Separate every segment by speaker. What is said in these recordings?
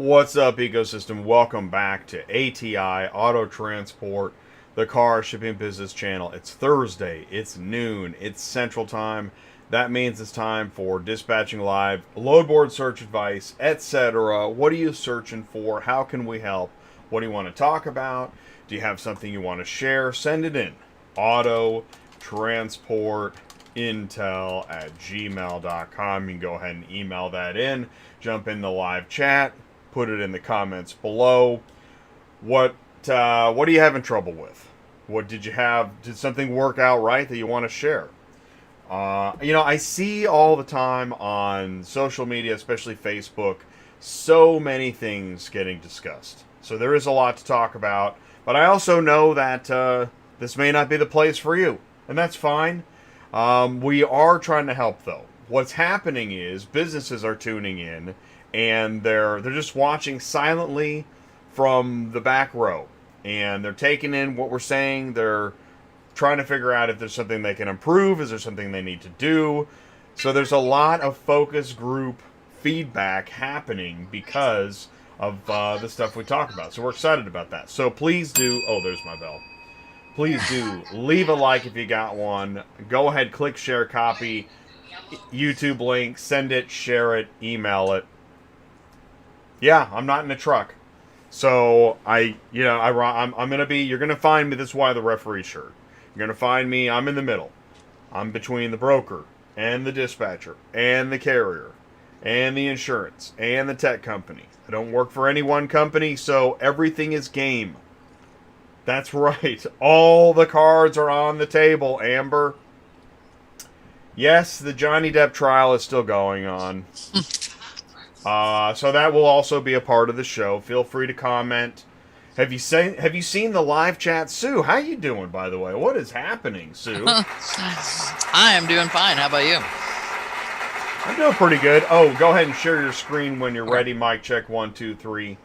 Speaker 1: What's up, ecosystem? Welcome back to ATI Auto Transport, the car shipping business channel. It's Thursday, it's noon, it's Central Time. That means it's time for Dispatching Live, load board search advice, etc. What are you searching for? How can we help? What do you want to talk about? Do you have something you want to share? Send it in. Auto Transport Intel at gmail.com. You can go ahead and email that in. Jump in the live chat. Put it in the comments below. What are you having trouble with? What did you have? Did something work out right that you want to share? I see all the time on social media, especially Facebook, so many things getting discussed. So there is a lot to talk about. But I also know that this may not be the place for you. And that's fine. We are trying to help, though. What's happening is businesses are tuning in, and they're just watching silently from the back row, and they're taking in what we're saying. They're trying to figure out if there's something they can improve. Is there something they need to do? So there's a lot of focus group feedback happening because of the stuff we talk about. So we're excited about that. So please do. Oh, there's my bell. Please do leave a like if you got one. Go ahead, click share, copy, YouTube link, send it, share it, email it. Yeah, I'm not in a truck. So I'm gonna be. You're gonna find me. This is why the referee shirt. You're gonna find me. I'm in the middle. I'm between the broker and the dispatcher and the carrier and the insurance and the tech company. I don't work for any one company, so everything is game. That's right. All the cards are on the table, Amber. Yes, the Johnny Depp trial is still going on. So that will also be a part of the show. Feel free to comment. Have you seen the live chat? Sue, how you doing, by the way? What is happening, Sue?
Speaker 2: I am doing fine. How about you?
Speaker 1: I'm doing pretty good. Oh, go ahead and share your screen when you're ready. Mic check 1, 2, 3.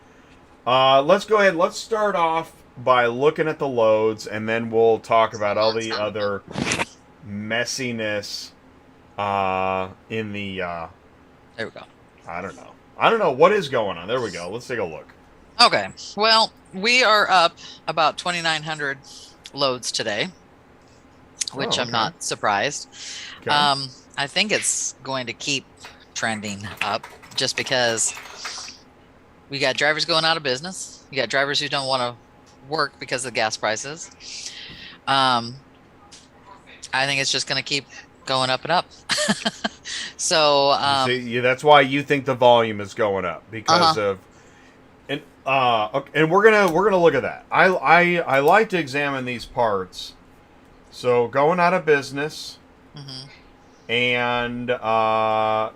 Speaker 1: Let's go ahead. Let's start off by looking at the loads, and then we'll talk about all the other messiness in the
Speaker 2: There we go.
Speaker 1: I don't know what is going on. There we go. Let's take a look.
Speaker 2: Okay. Well, we are up about 2,900 loads today, which I'm not surprised.
Speaker 1: Okay.
Speaker 2: I think it's going to keep trending up just because we got drivers going out of business. You got drivers who don't want to work because of the gas prices. I think it's just going to keep going up and up. So
Speaker 1: see, that's why you think the volume is going up because of and we're gonna look at that. I like to examine these parts. So going out of business and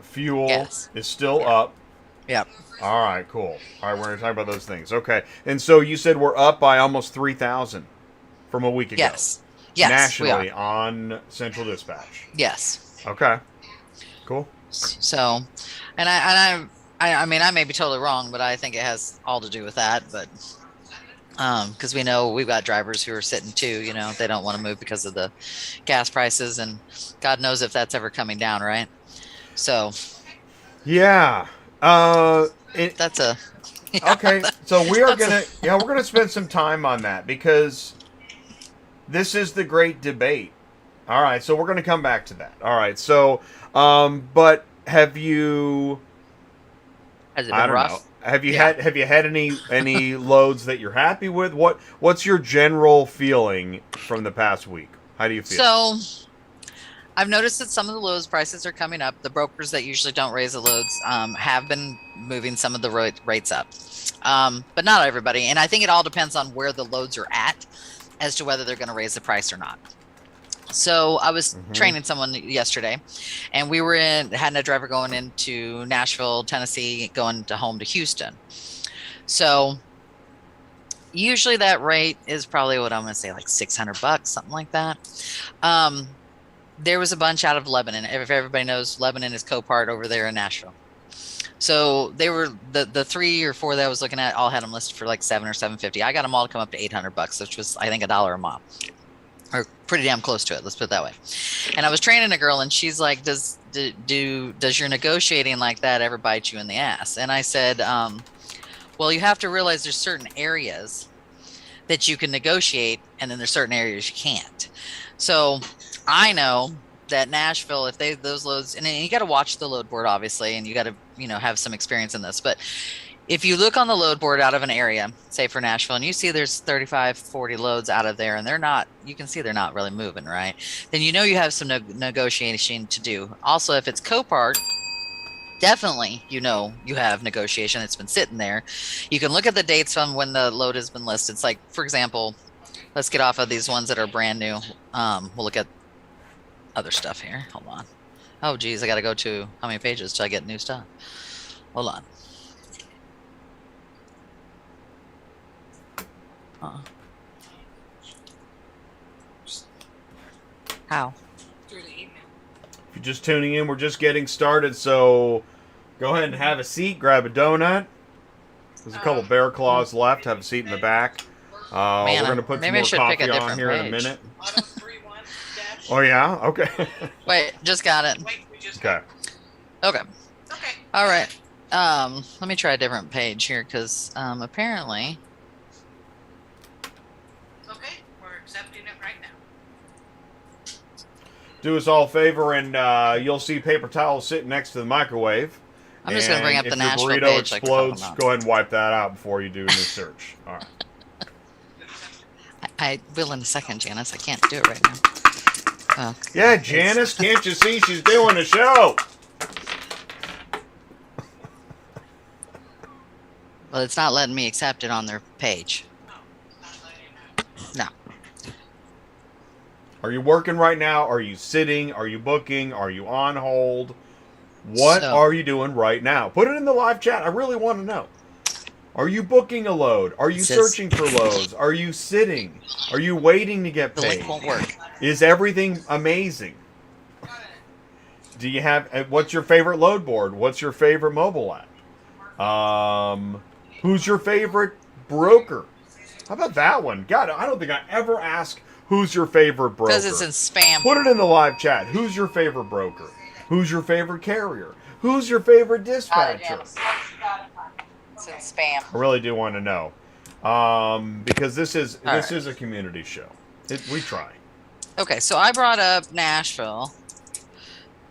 Speaker 1: fuel is still up.
Speaker 2: Yep.
Speaker 1: All right, cool. All right, we're gonna talk about those things. Okay, and so you said we're up by almost 3,000 from a week ago.
Speaker 2: Yes,
Speaker 1: nationally on Central Dispatch.
Speaker 2: Yes.
Speaker 1: Okay. Cool.
Speaker 2: So, and I mean, I may be totally wrong, but I think it has all to do with that. But because we know we've got drivers who are sitting too, they don't want to move because of the gas prices, and God knows if that's ever coming down, right? So,
Speaker 1: yeah.
Speaker 2: That's a
Speaker 1: okay. So we're gonna spend some time on that because this is the great debate. All right, so we're gonna come back to that. All right, so but have you?
Speaker 2: Has it been rough?
Speaker 1: Have you had any loads that you're happy with? What's your general feeling from the past week? How do you feel?
Speaker 2: So, I've noticed that some of the loads prices are coming up. The brokers that usually don't raise the loads have been moving some of the rates up, but not everybody. And I think it all depends on where the loads are at as to whether they're going to raise the price or not. So I was training someone yesterday, and we were had a driver going into Nashville, Tennessee, going to home to Houston. So usually that rate is probably what I'm going to say, like $600, something like that. There was a bunch out of Lebanon. If everybody knows, Lebanon is Copart over there in Nashville. So they were the 3 or 4 that I was looking at all had them listed for like $700 or $750. I got them all to come up to $800, which was I think $1 a mile. Or pretty damn close to it, let's put it that way. And I was training a girl, and she's like, does your negotiating like that ever bite you in the ass? And I said, Well, you have to realize there's certain areas that you can negotiate, and then there's certain areas you can't. So I know that Nashville, if those loads, and you got to watch the load board, obviously, and you got to, have some experience in this. But if you look on the load board out of an area, say for Nashville, and you see there's 35, 40 loads out of there, and you can see they're not really moving, right? Then you have some negotiation to do. Also, if it's Copart, definitely you have negotiation that's been sitting there. You can look at the dates on when the load has been listed. It's like, for example, let's get off of these ones that are brand new. We'll look at other stuff here. Hold on. Oh geez, I gotta go to how many pages till I get new stuff. Hold on. How?
Speaker 3: Through the email.
Speaker 1: If you're just tuning in, we're just getting started, so go ahead and have a seat, grab a donut. There's a couple bear claws left. Have a seat in the back.
Speaker 2: Man,
Speaker 1: we're going to put some more coffee on here in a minute. Oh, yeah? Okay.
Speaker 2: Wait, just got it.
Speaker 1: Okay.
Speaker 2: Okay. All right. Let me try a different page here because apparently.
Speaker 3: Okay, we're accepting it right now.
Speaker 1: Do us all a favor, and you'll see paper towels sitting next to the microwave.
Speaker 2: I'm just going to bring up the Nashville
Speaker 1: page. If your burrito
Speaker 2: page.
Speaker 1: explodes, go ahead and wipe that out before you do a new search. All right.
Speaker 2: I will in a second, Janice. I can't do it right now. Oh,
Speaker 1: yeah, Janice, can't you see she's doing a show?
Speaker 2: Well, it's not letting me accept it on their page. No.
Speaker 1: Are you working right now? Are you sitting? Are you booking? Are you on hold? What are you doing right now? Put it in the live chat. I really want to know. Are you booking a load? Are you searching for loads? Are you sitting? Are you waiting to get paid?
Speaker 2: The link won't work.
Speaker 1: Is everything amazing? Do you have? What's your favorite load board? What's your favorite mobile app? Who's your favorite broker? How about that one? God, I don't think I ever asked who's your favorite broker.
Speaker 2: Because it's in spam.
Speaker 1: Put it in the live chat. Who's your favorite broker? Who's your favorite carrier? Who's your favorite dispatcher?
Speaker 2: It's in spam.
Speaker 1: I really do want to know, because this is a community show. We try.
Speaker 2: Okay, so I brought up Nashville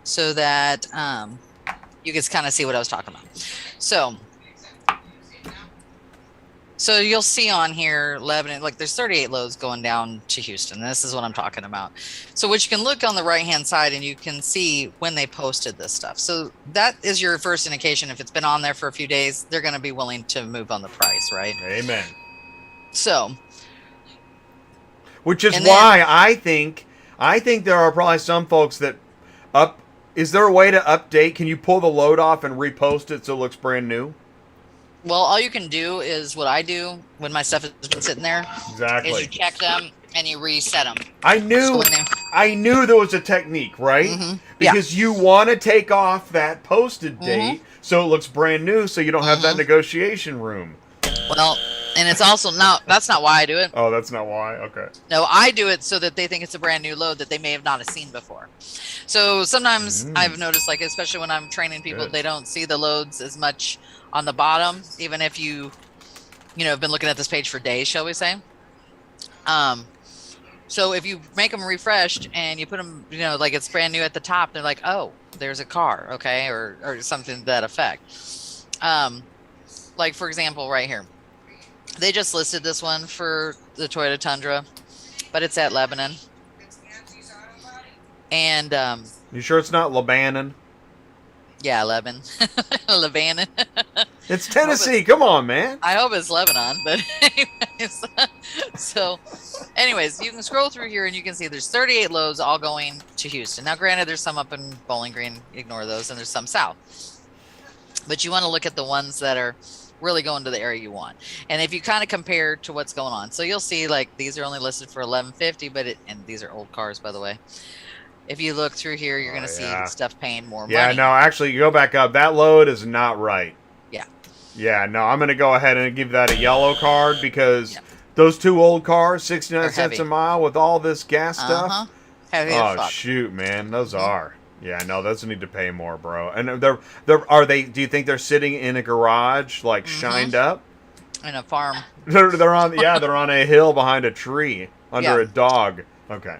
Speaker 2: so that you can kind of see what I was talking about. So you'll see on here, Lebanon, like there's 38 loads going down to Houston. This is what I'm talking about. So what you can look on the right-hand side and you can see when they posted this stuff. So that is your first indication. If it's been on there for a few days, they're going to be willing to move on the price, right?
Speaker 1: Amen.
Speaker 2: So.
Speaker 1: Which is why I think there are probably some folks that is there a way to update? Can you pull the load off and repost it so it looks brand new?
Speaker 2: Well, all you can do is what I do when my stuff has been sitting there.
Speaker 1: Exactly.
Speaker 2: Is you check them and you reset them.
Speaker 1: I knew there was a technique, right?
Speaker 2: Mm-hmm.
Speaker 1: Because you want to take off that posted date so it looks brand new, so you don't have that negotiation room.
Speaker 2: Well, and it's also that's not why I do it.
Speaker 1: Oh, that's not why? Okay.
Speaker 2: No, I do it so that they think it's a brand new load that they may have not have seen before. So sometimes I've noticed, like, especially when I'm training people, they don't see the loads as much on the bottom, even if you have been looking at this page for days, shall we say. So if you make them refreshed and you put them, like it's brand new at the top, they're like, oh, there's a car, okay, or something to that effect. Like, for example, right here. They just listed this one for the Toyota Tundra, but it's at Lebanon. And
Speaker 1: you sure it's not Lebanon?
Speaker 2: Yeah, Lebanon. Lebanon.
Speaker 1: It's Tennessee. Come on, man.
Speaker 2: I hope it's Lebanon, but anyways, you can scroll through here and you can see there's 38 loads all going to Houston. Now, granted, there's some up in Bowling Green. Ignore those, and there's some south. But you want to look at the ones that are really going to the area you want. And if you kind of compare to what's going on, so you'll see like these are only listed for $11.50, and these are old cars, by the way. If you look through here, you're going to see stuff paying more money.
Speaker 1: Yeah, no, actually, you go back up. That load is not right.
Speaker 2: Yeah.
Speaker 1: Yeah, no, I'm going to go ahead and give that a yellow card because those two old cars, 69 cents a mile with all this gas stuff.
Speaker 2: Heavy
Speaker 1: as fuck. Shoot, man, those are. Yeah, no, those need to pay more, bro. And do you think they're sitting in a garage, like, shined up?
Speaker 2: in a farm.
Speaker 1: They're on a hill behind a tree under
Speaker 2: Yeah.
Speaker 1: a dog. Okay.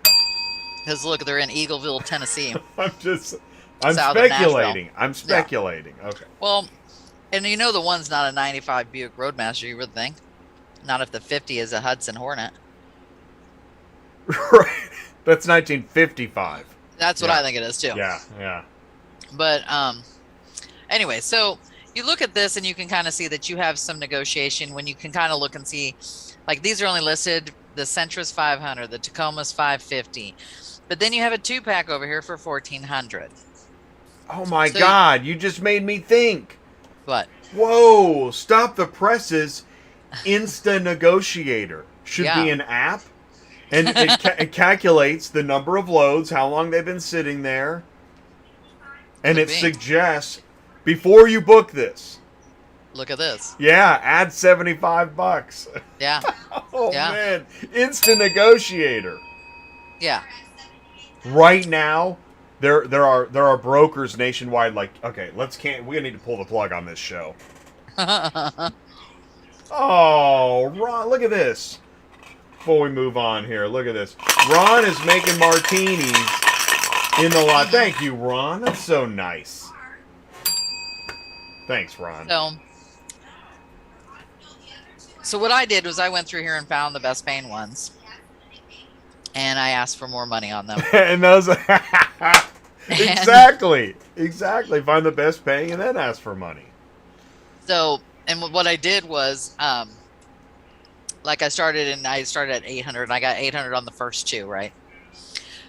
Speaker 2: Because look, they're in Eagleville, Tennessee.
Speaker 1: I'm
Speaker 2: South of
Speaker 1: speculating. I'm speculating. Okay.
Speaker 2: Well, and you know the one's not a 95 Buick Roadmaster, you would think. Not if the 50 is a Hudson Hornet.
Speaker 1: Right. That's 1955.
Speaker 2: That's what I think it is too.
Speaker 1: Yeah, yeah.
Speaker 2: But anyway, so you look at this and you can kind of see that you have some negotiation when you can kind of look and see, like, these are only listed, the Sentra's 500, the Tacoma's 550, but then you have a 2-pack over here for 1400.
Speaker 1: Oh my God! You just made me think.
Speaker 2: What?
Speaker 1: Whoa! Stop the presses. Insta Negotiator should be an app, and it calculates the number of loads, how long they've been sitting there, and it suggests before you book this.
Speaker 2: Look at this.
Speaker 1: Yeah, add $75.
Speaker 2: Yeah.
Speaker 1: Oh man, Instant Negotiator.
Speaker 2: Yeah.
Speaker 1: Right now, there are brokers nationwide. Like, okay, we need to pull the plug on this show. Oh, Ron, look at this. Before we move on here, look at this. Ron is making martinis in the lot. Thank you, Ron. That's so nice. Thanks, Ron.
Speaker 2: So what I did was I went through here and found the best paying ones. And I asked for more money on them.
Speaker 1: And those exactly. Find the best paying and then ask for money.
Speaker 2: So, and what I did was, like I started at 800 and I got 800 on the first two, right?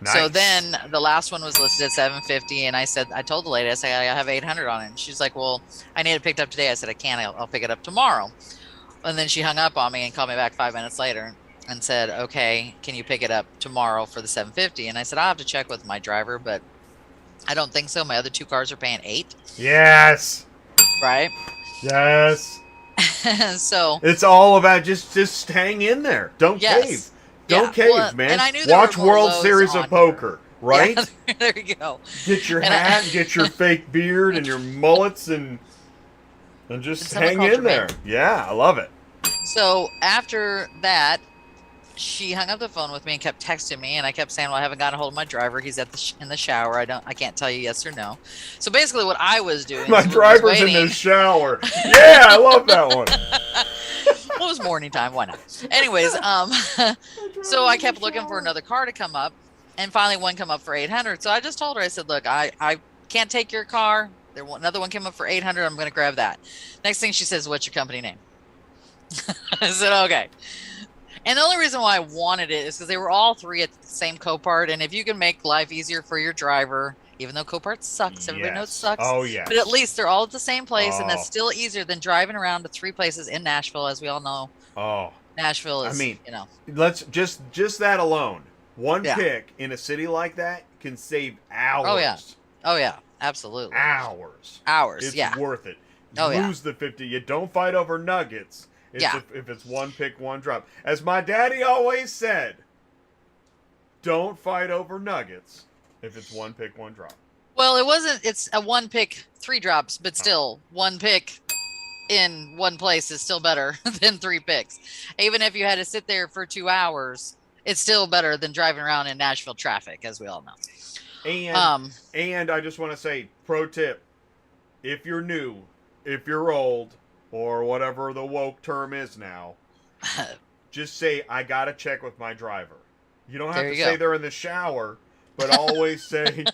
Speaker 1: Nice.
Speaker 2: So then the last one was listed at 750 and I told the lady, I said, I have 800 on it. And she's like, well, I need it picked up today. I said, I can't, I'll pick it up tomorrow. And then she hung up on me and called me back 5 minutes later and said, okay, can you pick it up tomorrow for the 750? And I said, I'll have to check with my driver, but I don't think so. My other two cars are paying 8.
Speaker 1: Yes.
Speaker 2: Right?
Speaker 1: Yes.
Speaker 2: So
Speaker 1: it's all about just hang in there. Don't cave. Don't cave, man.
Speaker 2: And I knew
Speaker 1: watch World Series of Poker, right?
Speaker 2: Yeah, there you go.
Speaker 1: Get your hat, get your fake beard and your mullets and just hang in there. Yeah, I love it.
Speaker 2: So after that, she hung up the phone with me and kept texting me, and I kept saying, well, I haven't gotten a hold of my driver. He's in the shower. I can't tell you yes or no. So basically what I was doing
Speaker 1: my
Speaker 2: was
Speaker 1: driver's in the shower. Yeah, I love that one.
Speaker 2: Well, it was morning time. Why not? Anyways, so I kept looking for another car to come up, and finally one come up for 800. So I just told her, I said, look, I can't take your car. Another one came up for 800. I'm going to grab that. Next thing she says, what's your company name? I said, okay. And the only reason why I wanted it is because they were all three at the same Copart. And if you can make life easier for your driver, even though Copart sucks, everybody knows it sucks.
Speaker 1: Oh, yeah.
Speaker 2: But at least they're all at the same place, and that's still easier than driving around to 3 places in Nashville, as we all know.
Speaker 1: Oh.
Speaker 2: Nashville is,
Speaker 1: let's just that alone. One pick in a city like that can save hours.
Speaker 2: Oh, yeah. Oh, yeah. Absolutely.
Speaker 1: Hours. It's worth it. Lose the 50. You don't fight over nuggets. If it's one pick, one drop. As my daddy always said, don't fight over nuggets if it's one pick, one drop.
Speaker 2: Well, it's a 1 pick, 3 drops, but still 1 pick in one place is still better than 3 picks. Even if you had to sit there for 2 hours, it's still better than driving around in Nashville traffic, as we all know.
Speaker 1: And I just want to say, pro tip, if you're new, if you're old, or whatever the woke term is now, just say, I got to check with my driver. You don't have to say they're in the shower, but always say,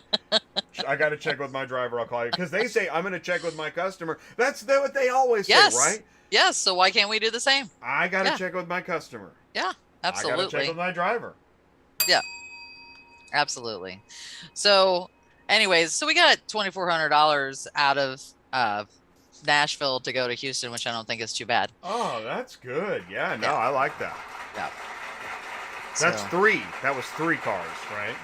Speaker 1: I got to check with my driver, I'll call you. Because they say, I'm going to check with my customer. That's what they always say, right?
Speaker 2: Yes, so why can't we do the same?
Speaker 1: I got to check with my customer.
Speaker 2: Yeah, absolutely.
Speaker 1: I got to check with my driver.
Speaker 2: Yeah, absolutely. So, anyways, so we got $2,400 out of Nashville to go to Houston, which I don't think is too bad.
Speaker 1: Oh, that's good. Yeah, no, I like that.
Speaker 2: Yeah.
Speaker 1: That's 3. That was 3 cars, right?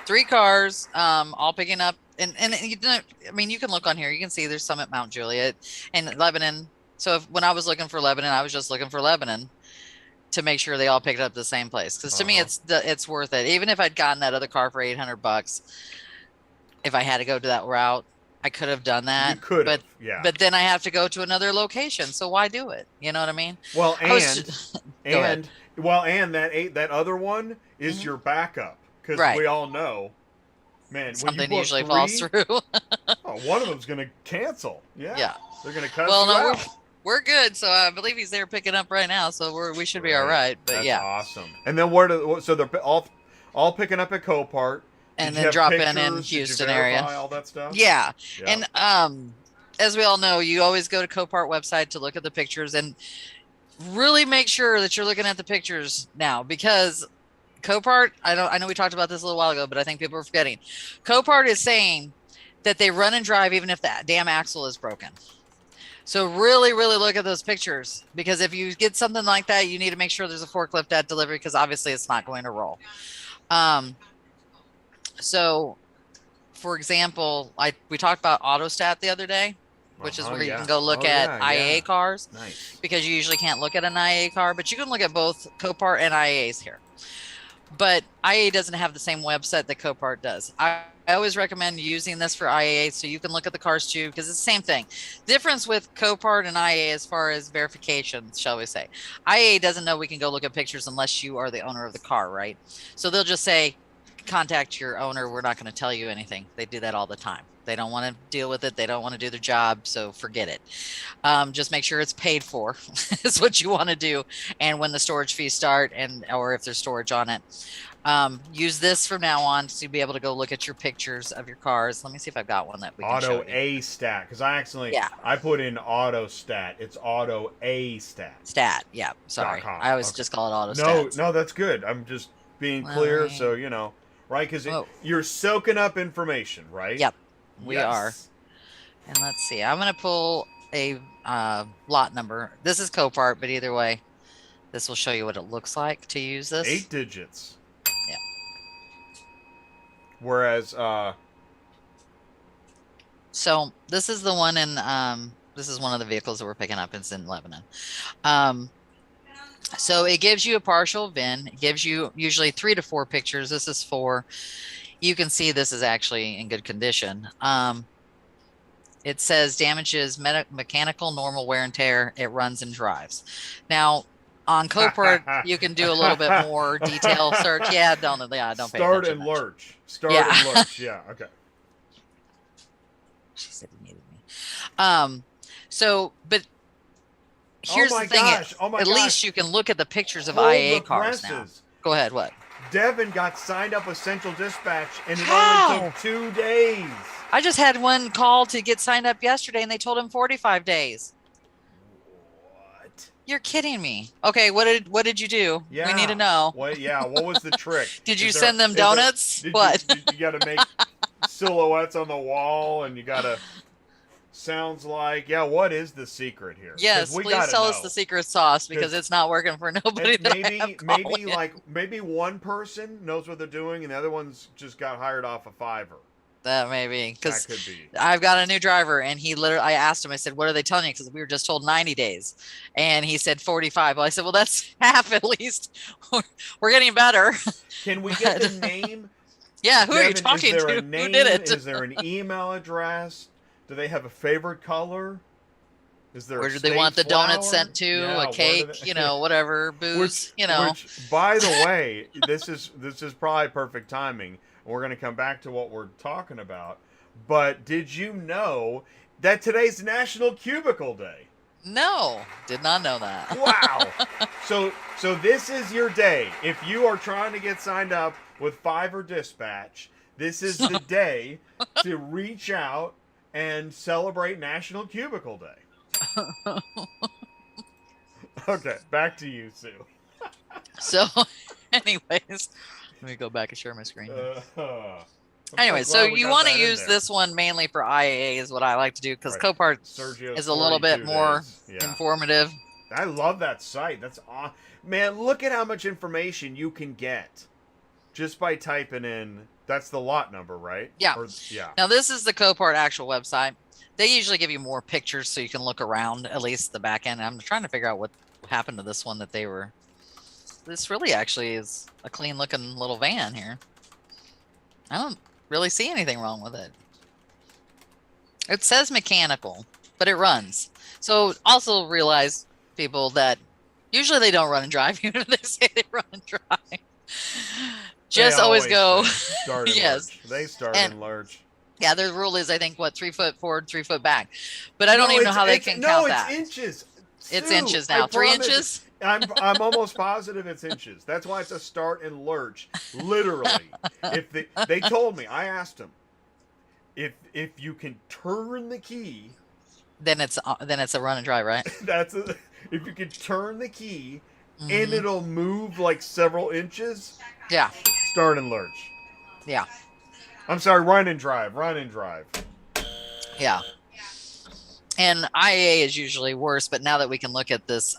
Speaker 2: 3 cars, all picking up. And you know, I mean, you can look on here. You can see there's some at Mount Juliet and Lebanon. So when I was looking for Lebanon, I was just looking for Lebanon to make sure they all picked up the same place. Because to me, it's worth it. Even if I'd gotten that other car for $800, if I had to go to that route, I could have done that.
Speaker 1: You could have,
Speaker 2: but
Speaker 1: yeah.
Speaker 2: but then I have to go to another location. So why do it? You know what I mean?
Speaker 1: Well,
Speaker 2: I was Go ahead.
Speaker 1: and that other one is
Speaker 2: Mhm.
Speaker 1: your backup, because
Speaker 2: Right.
Speaker 1: we all know, man, when you
Speaker 2: Something
Speaker 1: book
Speaker 2: usually
Speaker 1: 3,
Speaker 2: falls through.
Speaker 1: oh, one of them's gonna cancel. Yeah,
Speaker 2: Yeah.
Speaker 1: they're gonna cut
Speaker 2: Well,
Speaker 1: you
Speaker 2: no,
Speaker 1: out.
Speaker 2: we're good. So I believe he's there picking up right now. So we should be all right. But
Speaker 1: That's
Speaker 2: yeah.
Speaker 1: awesome. And then so they're all picking up at Copart.
Speaker 2: And
Speaker 1: Did you
Speaker 2: then
Speaker 1: have
Speaker 2: drop
Speaker 1: pictures?
Speaker 2: in
Speaker 1: Did you
Speaker 2: Houston
Speaker 1: verify
Speaker 2: area.
Speaker 1: all that stuff?
Speaker 2: Yeah.
Speaker 1: Yeah.
Speaker 2: And as we all know, you always go to Copart website to look at the pictures and really make sure that you're looking at the pictures now, because Copart, I know we talked about this a little while ago, but I think people are forgetting. Copart is saying that they run and drive even if that damn axle is broken. So really, really look at those pictures, because if you get something like that, you need to make sure there's a forklift at delivery, because obviously it's not going to roll. So for example, we talked about AutoAstat the other day, which is where you can go look at IAA cars.
Speaker 1: Nice.
Speaker 2: Because you usually can't look at an IAA car, but you can look at both Copart and IAAs here. But IAA doesn't have the same website that Copart does. I always recommend using this for IAA so you can look at the cars too, because it's the same thing. Difference with Copart and IAA as far as verifications, shall we say. IAA doesn't know we can go look at pictures unless you are the owner of the car, right? So they'll just say, contact your owner. We're not going to tell you anything. They do that all the time. They don't want to deal with it. They don't want to do their job. So forget it. Just make sure it's paid for is what you want to do. And when the storage fees start, or if there's storage on it, use this from now on to be able to go look at your pictures of your cars. Let me see if I've got one that we can show you.
Speaker 1: AutoAstat, because I put in AutoStat. It's AutoAstat.
Speaker 2: Stat, yeah. Sorry, I always just call it AutoStat.
Speaker 1: No, that's good. I'm just being clear, so you know, right? Because you're soaking up information, right?
Speaker 2: Yep. We are. And let's see. I'm going to pull a lot number. This is Copart, but either way, this will show you what it looks like to use this.
Speaker 1: 8 digits.
Speaker 2: Yeah.
Speaker 1: Whereas,
Speaker 2: so this is the one in, this is one of the vehicles that we're picking up. It's in Lebanon. So it gives you a partial VIN. It gives you usually 3 to 4 pictures. This is 4. You can see this is actually in good condition. It says damages mechanical, normal wear and tear. It runs and drives. Now, on Copart, you can do a little bit more detail search. Yeah, don't pay attention.
Speaker 1: Start and lurch. Yeah, okay.
Speaker 2: She said he needed me. So, but here's the thing. At least you can look at the pictures of IAA cars now. Go ahead, what?
Speaker 1: Devin got signed up with Central Dispatch, and it only took 2 days.
Speaker 2: I just had one call to get signed up yesterday, and they told him 45 days.
Speaker 1: What?
Speaker 2: You're kidding me. Okay, what did you do?
Speaker 1: Yeah.
Speaker 2: We need to know.
Speaker 1: What was the trick?
Speaker 2: Did you send them donuts? What?
Speaker 1: You got to make silhouettes on the wall, and you got to... Sounds like, what is the secret here?
Speaker 2: Yes, please tell us the secret sauce, because it's not working for nobody.
Speaker 1: Maybe one person knows what they're doing, and the other one's just got hired off a Fiverr.
Speaker 2: That may be, because
Speaker 1: that could be.
Speaker 2: I've got a new driver, and I asked him, I said, what are they telling you? Because we were just told 90 days, and he said 45. Well, I said, well, that's half at least. We're getting better.
Speaker 1: Can we get the name?
Speaker 2: Yeah, who are you talking to?
Speaker 1: Name?
Speaker 2: Who did it?
Speaker 1: Is there an email address? Do they have a favorite color? Is there?
Speaker 2: Where do they want the donuts sent to? Yeah, a cake, whatever, booze,
Speaker 1: Which, by the way, this is probably perfect timing. We're going to come back to what we're talking about. But did you know that today's National Cubicle Day?
Speaker 2: No, did not know that.
Speaker 1: Wow. So this is your day. If you are trying to get signed up with Fiverr Dispatch, this is the day to reach out and celebrate National Cubicle Day. Okay, back to you, Sue.
Speaker 2: So, anyways, let me go back and share my screen. Anyway, so you want to use this one mainly for IAA is what I like to do, because Copart is a little bit more informative.
Speaker 1: I love that site. That's awesome. Man, look at how much information you can get just by typing in. That's the lot number, right?
Speaker 2: Yeah. Now, this is the Copart actual website. They usually give you more pictures so you can look around, at least the back end. I'm trying to figure out what happened to this one that they were... This really actually is a clean-looking little van here. I don't really see anything wrong with it. It says mechanical, but it runs. So also realize people that usually they don't run and drive, even if they say they run and drive.
Speaker 1: They
Speaker 2: Just always
Speaker 1: always
Speaker 2: go.
Speaker 1: say start and
Speaker 2: Yes.
Speaker 1: lurch. They start
Speaker 2: And
Speaker 1: and lurch.
Speaker 2: yeah, their rule is I think what 3 foot forward, 3 foot back. But I don't
Speaker 1: No,
Speaker 2: even know how they can count
Speaker 1: it's
Speaker 2: that.
Speaker 1: inches.
Speaker 2: It's
Speaker 1: Sue,
Speaker 2: inches
Speaker 1: I
Speaker 2: now. 3
Speaker 1: promise.
Speaker 2: inches?
Speaker 1: I'm almost positive it's inches. That's why it's a start and lurch. Literally. If they told me, I asked them, if you can turn the key,
Speaker 2: Then it's a run and drive, right?
Speaker 1: if you can turn the key and
Speaker 2: Mhm.
Speaker 1: it'll move like several inches,
Speaker 2: Yeah.
Speaker 1: start and lurch.
Speaker 2: Yeah.
Speaker 1: I'm sorry, run and drive. Run and drive.
Speaker 2: Yeah. And IA is usually worse, but now that we can look at this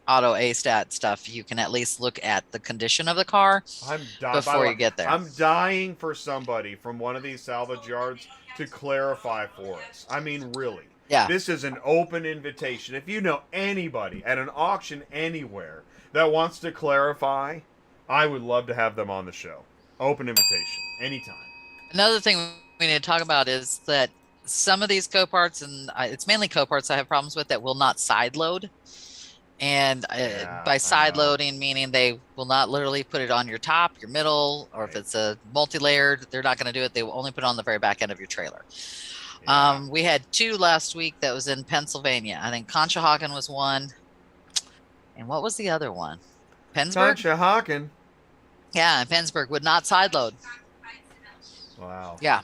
Speaker 2: AutoAstat stuff, you can at least look at the condition of the car before you get there.
Speaker 1: I'm dying for somebody from one of these salvage yards to clarify for us. I mean, really.
Speaker 2: Yeah.
Speaker 1: This is an open invitation. If you know anybody at an auction anywhere that wants to clarify, I would love to have them on the show. Open invitation. Anytime.
Speaker 2: Another thing we need to talk about is that some of these Coparts, and it's mainly Coparts I have problems with, that will not side load. And by side loading, meaning they will not literally put it on your top, your middle, or if it's a multi-layered, they're not going to do it. They will only put it on the very back end of your trailer. Yeah. We had 2 last week that was in Pennsylvania. I think Conshohocken was one. And what was the other one? Pennsburg?
Speaker 1: Conshohocken.
Speaker 2: Yeah, and Pennsburg would not side load.
Speaker 1: Wow.
Speaker 2: Yeah.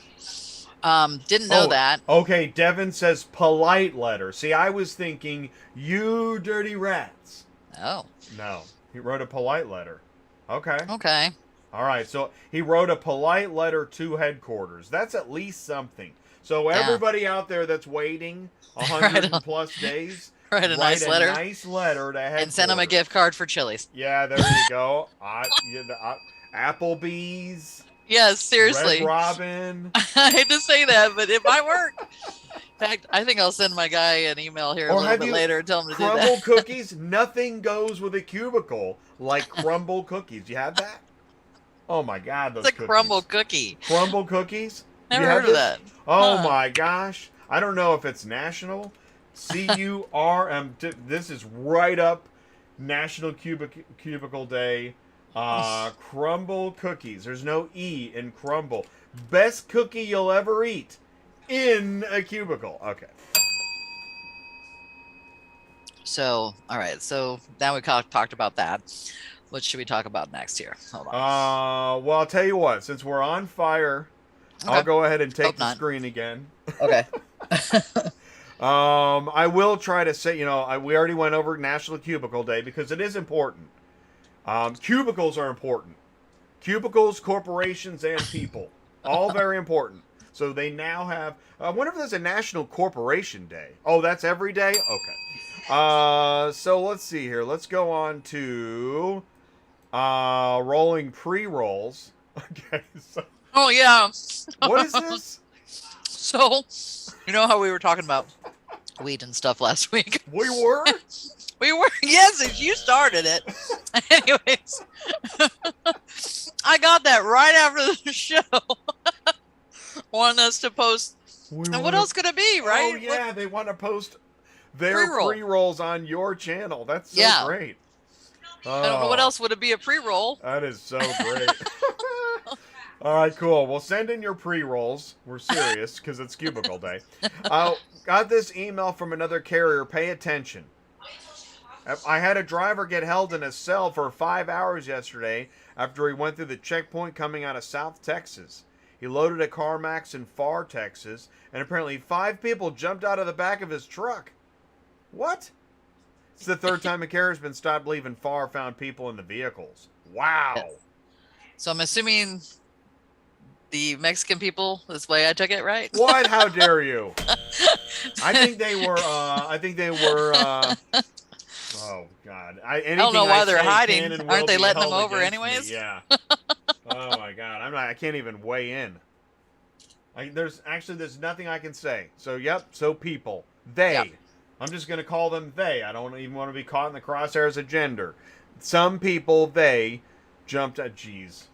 Speaker 2: Didn't know that.
Speaker 1: Okay, Devin says polite letter. See, I was thinking, you dirty rats.
Speaker 2: Oh.
Speaker 1: No, he wrote a polite letter. Okay.
Speaker 2: Okay.
Speaker 1: All right, so he wrote a polite letter to headquarters. That's at least something. So everybody out there that's waiting 100 plus days,
Speaker 2: write a nice letter
Speaker 1: to headquarters.
Speaker 2: And send them a gift card for Chili's.
Speaker 1: Yeah, there you go. Applebee's.
Speaker 2: Yes, seriously.
Speaker 1: Red Robin.
Speaker 2: I hate to say that, but it might work. In fact, I think I'll send my guy an email here a little bit later and tell him to do that.
Speaker 1: Crumble cookies? Nothing goes with a cubicle like crumble cookies. You have that? Oh my God, those cookies.
Speaker 2: It's a crumble cookie.
Speaker 1: Crumble cookies?
Speaker 2: Never heard of that.
Speaker 1: Oh my gosh. I don't know if it's national. CURM. This is right up National Cubicle Day. Crumble cookies. There's no E in crumble. Best cookie you'll ever eat in a cubicle. Okay.
Speaker 2: So, all right. So now we talked about that. What should we talk about next here? Hold on.
Speaker 1: Well, I'll tell you what. Since we're on fire, okay. I'll go ahead and take the screen again.
Speaker 2: Okay.
Speaker 1: I will try to say, we already went over National Cubicle Day because it is important. Cubicles are important. Cubicles, corporations, and people. All very important. So they now have... I wonder if there's a National Corporation Day. Oh, that's every day? Okay. So let's see here. Let's go on to rolling pre-rolls. Okay. So,
Speaker 2: oh, yeah.
Speaker 1: What is this?
Speaker 2: So, you know how we were talking about weed and stuff last week?
Speaker 1: We were?
Speaker 2: We were, yes, you started it. Anyways, I got that right after the show. Wanting us to post. And what else could it be, right?
Speaker 1: Oh, yeah, they want to post their pre-rolls on your channel. That's so great.
Speaker 2: I don't know what else would it be a pre-roll.
Speaker 1: That is so great. All right, cool. Well, send in your pre-rolls. We're serious because it's Cubicle Day. Got this email from another carrier. Pay attention. I had a driver get held in a cell for 5 hours yesterday after he went through the checkpoint coming out of South Texas. He loaded a CarMax in Pharr, Texas, and apparently 5 people jumped out of the back of his truck. What? It's the 3rd time a carrier's been stopped leaving Pharr found people in the vehicles. Wow.
Speaker 2: So I'm assuming the Mexican people, this way I took it, right?
Speaker 1: What? How dare you? I think they were, oh, God.
Speaker 2: I don't know why they're hiding. Aren't they letting them over anyways?
Speaker 1: Me. Yeah. Oh, my God. I can't even weigh in. There's nothing I can say. So, yep. So, people. They. Yep. I'm just going to call them they. I don't even want to be caught in the crosshairs of gender. Some people, they jumped at, geez.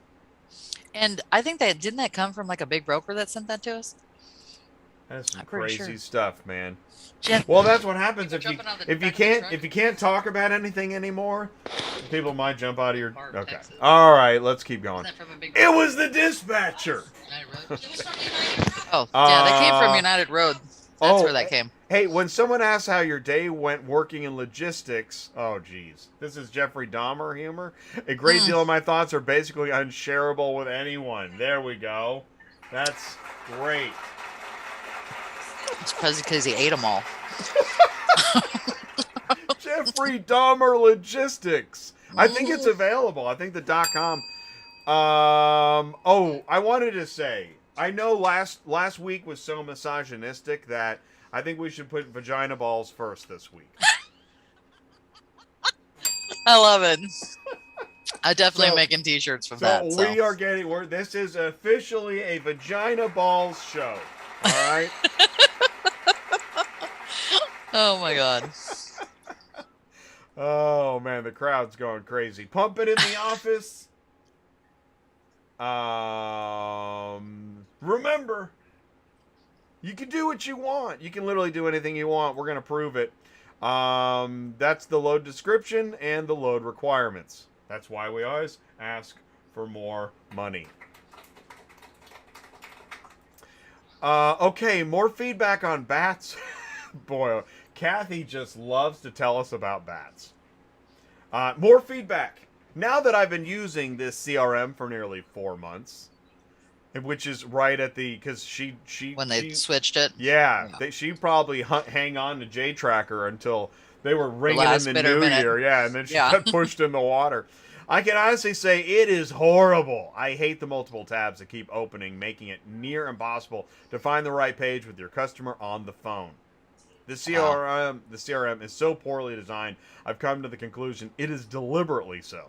Speaker 2: And I think didn't that come from like a big broker that sent that to us?
Speaker 1: That's some
Speaker 2: I'm pretty
Speaker 1: crazy
Speaker 2: sure.
Speaker 1: stuff, man.
Speaker 2: Jeff,
Speaker 1: Well, that's what happens
Speaker 2: People
Speaker 1: if
Speaker 2: jumping on the
Speaker 1: you
Speaker 2: back of the
Speaker 1: can't
Speaker 2: truck?
Speaker 1: if you can't talk about anything anymore. People might jump out of your.
Speaker 2: Barb,
Speaker 1: Okay.
Speaker 2: Texas.
Speaker 1: All right, let's keep going.
Speaker 2: Isn't that from a big
Speaker 1: It was the dispatcher.
Speaker 2: United Road?
Speaker 3: It was from United Road.
Speaker 2: Oh, yeah, that came from United Road. That's where that came.
Speaker 1: Hey, when someone asks how your day went working in logistics, oh geez, this is Jeffrey Dahmer humor. A great deal of my thoughts are basically unshareable with anyone. There we go. That's great.
Speaker 2: It's probably because he ate them all.
Speaker 1: Jeffrey Dahmer Logistics. I think it's available. I think the .com. Oh, I wanted to say, I know last week was so misogynistic that I think we should put vagina balls first this week.
Speaker 2: I love it. I definitely am making t-shirts from that. So
Speaker 1: we are getting, this is officially a vagina balls show. All right?
Speaker 2: Oh my god.
Speaker 1: Oh man, the crowd's going crazy. Pump it in the office. Remember, you can do what you want. You can literally do anything you want. We're going to prove it. That's the load description and the load requirements. That's why we always ask for more money. Okay, more feedback on bats. Boy, Kathy just loves to tell us about bats. More feedback. Now that I've been using this CRM for nearly 4 months, which is right at the, because she
Speaker 2: when they switched it.
Speaker 1: Yeah. She probably hang on to JTracker until they were ringing in the new year. Yeah, and then she got pushed in the water. I can honestly say it is horrible. I hate the multiple tabs that keep opening, making it near impossible to find the right page with your customer on the phone. The CRM is so poorly designed, I've come to the conclusion it is deliberately so.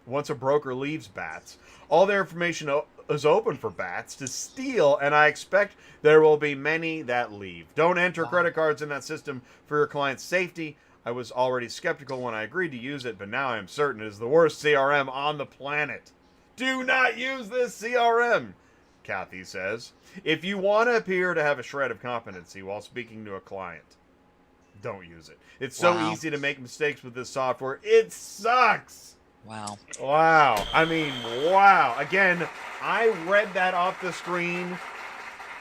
Speaker 1: Once a broker leaves bats, all their information is open for bats to steal, and I expect there will be many that leave. Don't enter credit cards in that system for your client's safety. I was already skeptical when I agreed to use it, but now I am certain it is the worst CRM on the planet. Do not use this CRM, Kathy says. If you want to appear to have a shred of competency while speaking to a client, don't use it. It's so easy to make mistakes with this software. It sucks.
Speaker 2: Wow.
Speaker 1: Wow. I mean, wow. Again, I read that off the screen.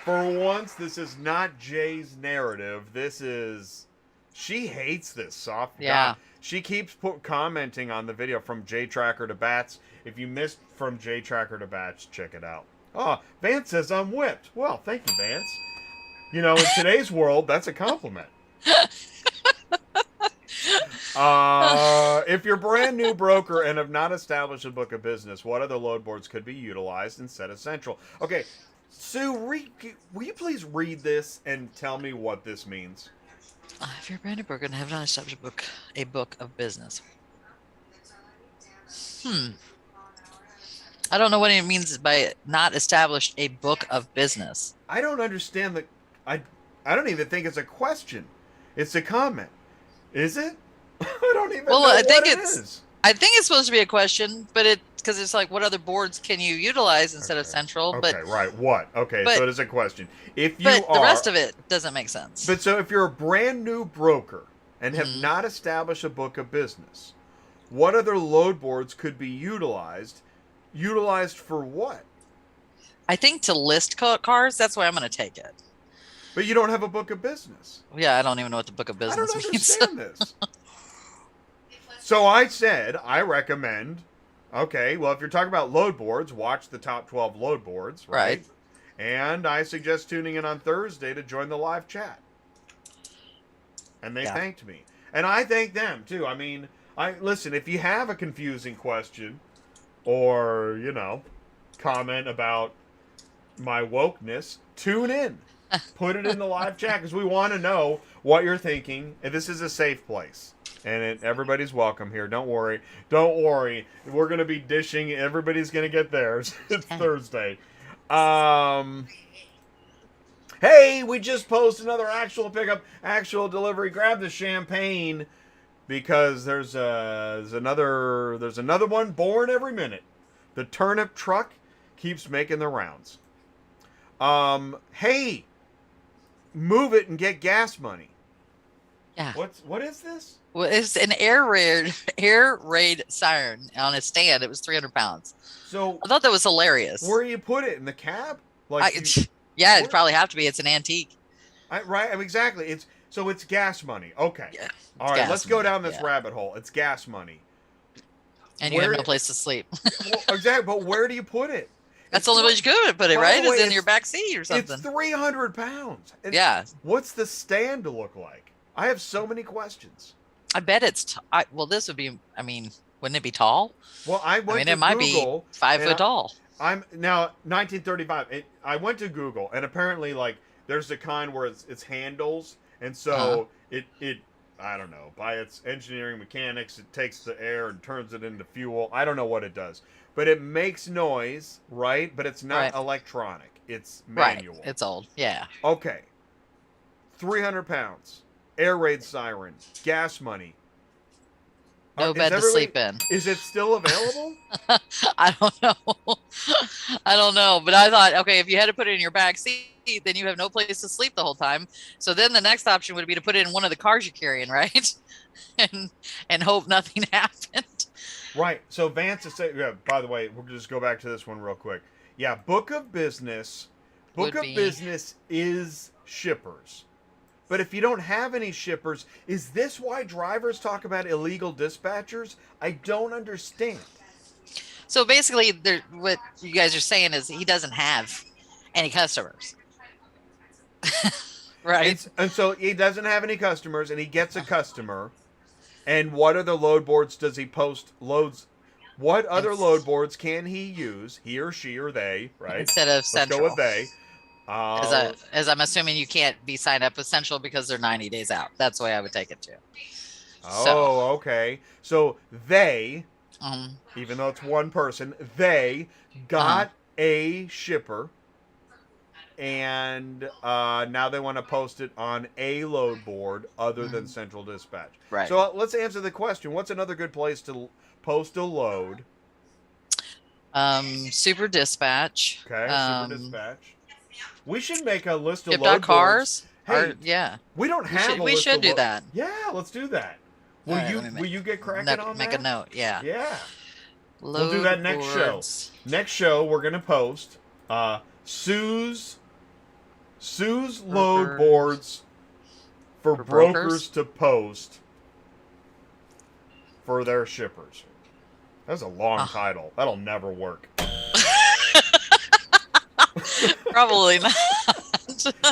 Speaker 1: For once, this is not Jay's narrative. This is... She hates this software.
Speaker 2: Yeah.
Speaker 1: God, she keeps commenting on the video from JTracker to Bats. If you missed from JTracker to Bats, check it out. Oh, Vance says I'm whipped. Well, thank you, Vance. You know, in today's world, that's a compliment. If you're a brand new broker and have not established a book of business, what other load boards could be utilized instead of Central? Okay, Sue, will you please read this and tell me what this means?
Speaker 2: If you're a brand new broker and have not established a book of business. I don't know what it means by not established a book of business.
Speaker 1: I don't understand the... I don't even think it's a question. It's a comment. Is it? I don't even know
Speaker 2: I think
Speaker 1: what it is.
Speaker 2: I think it's supposed to be a question, but because it's like, what other boards can you utilize instead of Central?
Speaker 1: Okay,
Speaker 2: but
Speaker 1: right. What? Okay, so it is a question. If you
Speaker 2: the rest of it doesn't make sense.
Speaker 1: But so if you're a brand new broker and have not established a book of business, what other load boards could be utilized? Utilized for what?
Speaker 2: I think to list cars. That's why I'm going to take it.
Speaker 1: But you don't have a book of business.
Speaker 2: Yeah, I don't even know what the book of business means.
Speaker 1: I don't understand this. So I said, I recommend, okay, well, if you're talking about load boards, watch the top 12 load boards, right? And I suggest tuning in on Thursday to join the live chat. And they thanked me. And I thank them, too. I mean, listen, if you have a confusing question or, you know, comment about my wokeness, tune in. Put it in the live chat because we want to know what you're thinking. And this is a safe place. And everybody's welcome here. Don't worry. Don't worry. We're going to be dishing. Everybody's going to get theirs. It's Thursday. Hey, we just posted another actual pickup, actual delivery. Grab the champagne because there's another one born every minute. The turnip truck keeps making the rounds. Hey, move it and get gas money.
Speaker 2: Yeah.
Speaker 1: What is this?
Speaker 2: Well, it's an air raid siren on a stand. It was 300 pounds.
Speaker 1: So
Speaker 2: I thought that was hilarious.
Speaker 1: where do you put it in the cab? Like,
Speaker 2: yeah, it'd probably have to be. It's an antique.
Speaker 1: right? I mean, exactly. It's gas money. Okay.
Speaker 2: Yeah.
Speaker 1: All right. Let's go
Speaker 2: money,
Speaker 1: down this rabbit hole. It's gas money.
Speaker 2: And you have no place to sleep.
Speaker 1: Well, exactly. But where do you put it?
Speaker 2: That's the only place you could put it, right?
Speaker 1: Way,
Speaker 2: Is in your back seat or something.
Speaker 1: It's 300 pounds.
Speaker 2: Yeah.
Speaker 1: What's the stand to look like? I have so many questions.
Speaker 2: I bet it's. Well, this would be. I mean, wouldn't it be tall?
Speaker 1: Well, it
Speaker 2: might
Speaker 1: Google,
Speaker 2: be 5 foot tall.
Speaker 1: I'm now 1935. I went to Google, and apparently, like, there's the kind where it's handles, and so it I don't know, by its engineering mechanics, it takes the air and turns it into fuel. I don't know what it does, but it makes noise, right? But it's not electronic. It's manual.
Speaker 2: Right. It's old. Yeah.
Speaker 1: Okay. 300 pounds. Air raid siren. Gas money.
Speaker 2: No bed to sleep in.
Speaker 1: Is it still available?
Speaker 2: I don't know. I don't know. But I thought, okay, if you had to put it in your back seat, then you have no place to sleep the whole time. So then the next option would be to put it in one of the cars you're carrying, right? and hope nothing happened.
Speaker 1: Right. So Vance is saying, yeah, by the way, we'll just go back to this one real quick. Yeah, book of business. Book of business is shippers. But if you don't have any shippers, is this why drivers talk about illegal dispatchers? I don't understand.
Speaker 2: So basically, what you guys are saying is he doesn't have any customers. Right?
Speaker 1: And so he doesn't have any customers, and he gets a customer. And what other load boards does he post loads? What other load boards can he use, he or she or they, right?
Speaker 2: Instead of Central.
Speaker 1: Let's go with they.
Speaker 2: As I'm assuming you can't be signed up with Central because they're 90 days out. That's the way I would take it too.
Speaker 1: Oh, okay. So they, even though it's one person, they got a shipper, and now they want to post it on a load board other than Central Dispatch.
Speaker 2: Right.
Speaker 1: So let's answer the question. What's another good place to post a load?
Speaker 2: Super Dispatch.
Speaker 1: Okay, Super Dispatch. We should make a list of
Speaker 2: Ship
Speaker 1: load
Speaker 2: cars.
Speaker 1: Hey,
Speaker 2: yeah.
Speaker 1: We don't have.
Speaker 2: We should do that.
Speaker 1: Yeah, let's do that. Will you get cracking on that?
Speaker 2: Make a note. Yeah.
Speaker 1: Yeah.
Speaker 2: Load
Speaker 1: we'll do that next
Speaker 2: boards.
Speaker 1: show. Next show, we're gonna post Sue's load boards for brokers to post for their shippers. That's a long title. That'll never work.
Speaker 2: Probably not.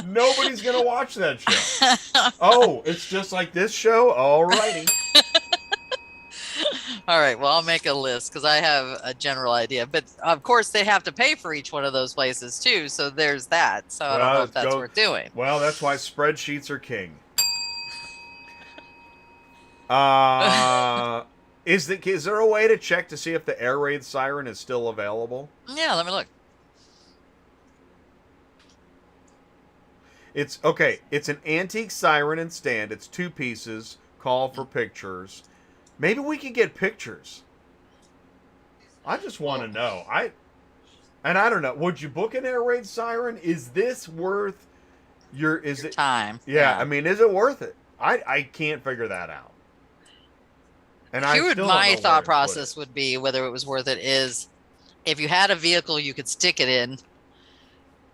Speaker 1: Nobody's gonna watch that show. Oh, it's just like this show? Alrighty.
Speaker 2: All right, well, I'll make a list because I have a general idea. But, of course, they have to pay for each one of those places, too. So there's that. So I don't know if that's worth doing.
Speaker 1: Well, that's why spreadsheets are king. Is there a way to check to see if the air raid siren is still available?
Speaker 2: Yeah, let me look.
Speaker 1: It's okay. It's an antique siren and stand. It's 2 pieces. Call for pictures. Maybe we could get pictures. I just want to know. I don't know. Would you book an air raid siren? Is this worth your
Speaker 2: time?
Speaker 1: Yeah, I mean, is it worth it? I can't figure that out. And
Speaker 2: my thought process would be whether it was worth it is if you had a vehicle you could stick it in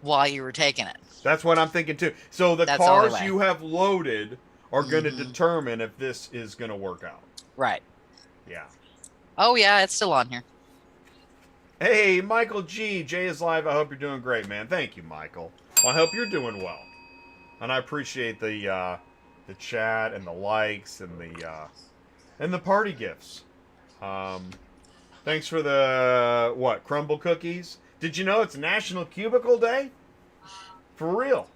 Speaker 2: while you were taking it.
Speaker 1: That's what I'm thinking too. So the cars you have loaded are going to determine if this is going to work out.
Speaker 2: Right.
Speaker 1: Yeah.
Speaker 2: Oh, yeah, it's still on here.
Speaker 1: Hey, Michael G. Jay is live. I hope you're doing great, man. Thank you, Michael. Well, I hope you're doing well. And I appreciate the chat and the likes and the party gifts. Thanks for the, crumble cookies? Did you know it's National Cubicle Day? For real.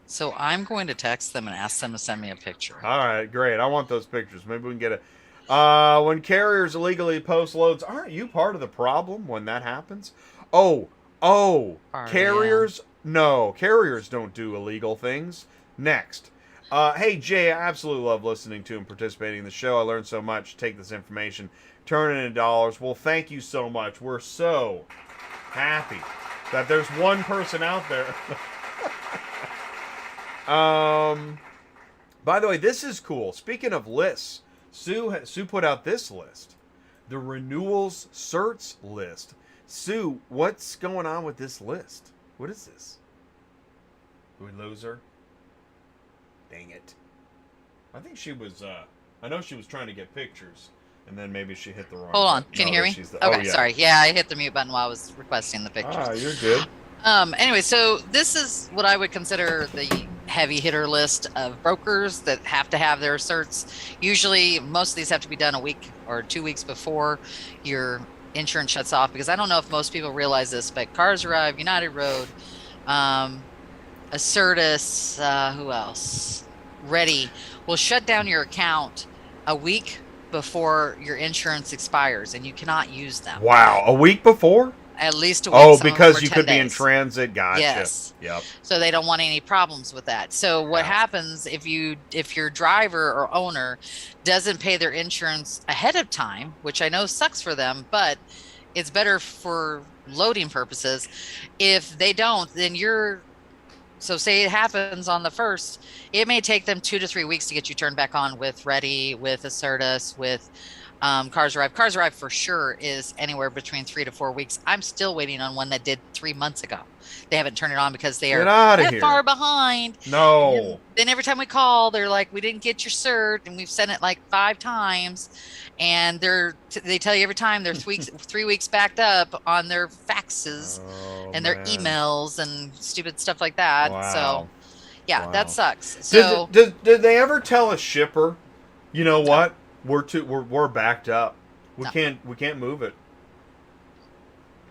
Speaker 2: So I'm going to text them and ask them to send me a picture.
Speaker 1: All right, great. I want those pictures. Maybe we can get it. When carriers illegally post loads, aren't you part of the problem when that happens? Carriers? Yeah. No, carriers don't do illegal things. Next. Hey, Jay, I absolutely love listening to and participating in the show. I learned so much. Take this information, turn it into dollars. Well, thank you so much. We're so happy that there's one person out there. By the way, this is cool. Speaking of lists, Sue put out this list, the Renewals Certs list. Sue, what's going on with this list? What is this? Did we lose her? Dang it. I think she was, I know she was trying to get pictures, and then maybe she hit the wrong
Speaker 2: Hold on.
Speaker 1: button.
Speaker 2: Can you
Speaker 1: No,
Speaker 2: hear
Speaker 1: there
Speaker 2: me?
Speaker 1: she's
Speaker 2: Okay,
Speaker 1: yeah.
Speaker 2: sorry. Yeah, I hit the mute button while I was requesting the pictures.
Speaker 1: Ah, you're good.
Speaker 2: Anyway, so this is what I would consider the heavy hitter list of brokers that have to have their certs. Usually, most of these have to be done a week or 2 weeks before your insurance shuts off, because I don't know if most people realize this, but Cars Arrive, United Road, Certs, who else? Ready will shut down your account a week before your insurance expires, and you cannot use them.
Speaker 1: Wow, a week before?
Speaker 2: At least a week.
Speaker 1: Oh,
Speaker 2: some of them
Speaker 1: because
Speaker 2: are
Speaker 1: you
Speaker 2: 10
Speaker 1: could be in
Speaker 2: days.
Speaker 1: transit. Gotcha.
Speaker 2: Yes.
Speaker 1: Yep.
Speaker 2: So they don't want any problems with that. So what
Speaker 1: Yeah.
Speaker 2: happens if your driver or owner doesn't pay their insurance ahead of time, which I know sucks for them, but it's better for loading purposes. If they don't, then so say it happens on the 1st, it may take them 2 to 3 weeks to get you turned back on with Ready, with Certus, with Cars Arrive. Cars Arrive for sure is anywhere between 3 to 4 weeks. I'm still waiting on one that did 3 months ago. They haven't turned it on because they are
Speaker 1: Get outta
Speaker 2: that
Speaker 1: here.
Speaker 2: far behind.
Speaker 1: No.
Speaker 2: And then every time we call, they're like, "We didn't get your cert," and we've sent it like 5 times. And they tell you every time they're 3 weeks backed up on their faxes and their emails and stupid stuff like that.
Speaker 1: Wow.
Speaker 2: So yeah,
Speaker 1: Wow.
Speaker 2: that sucks. So
Speaker 1: Did they ever tell a shipper, you know what? We're backed up. We can't move it.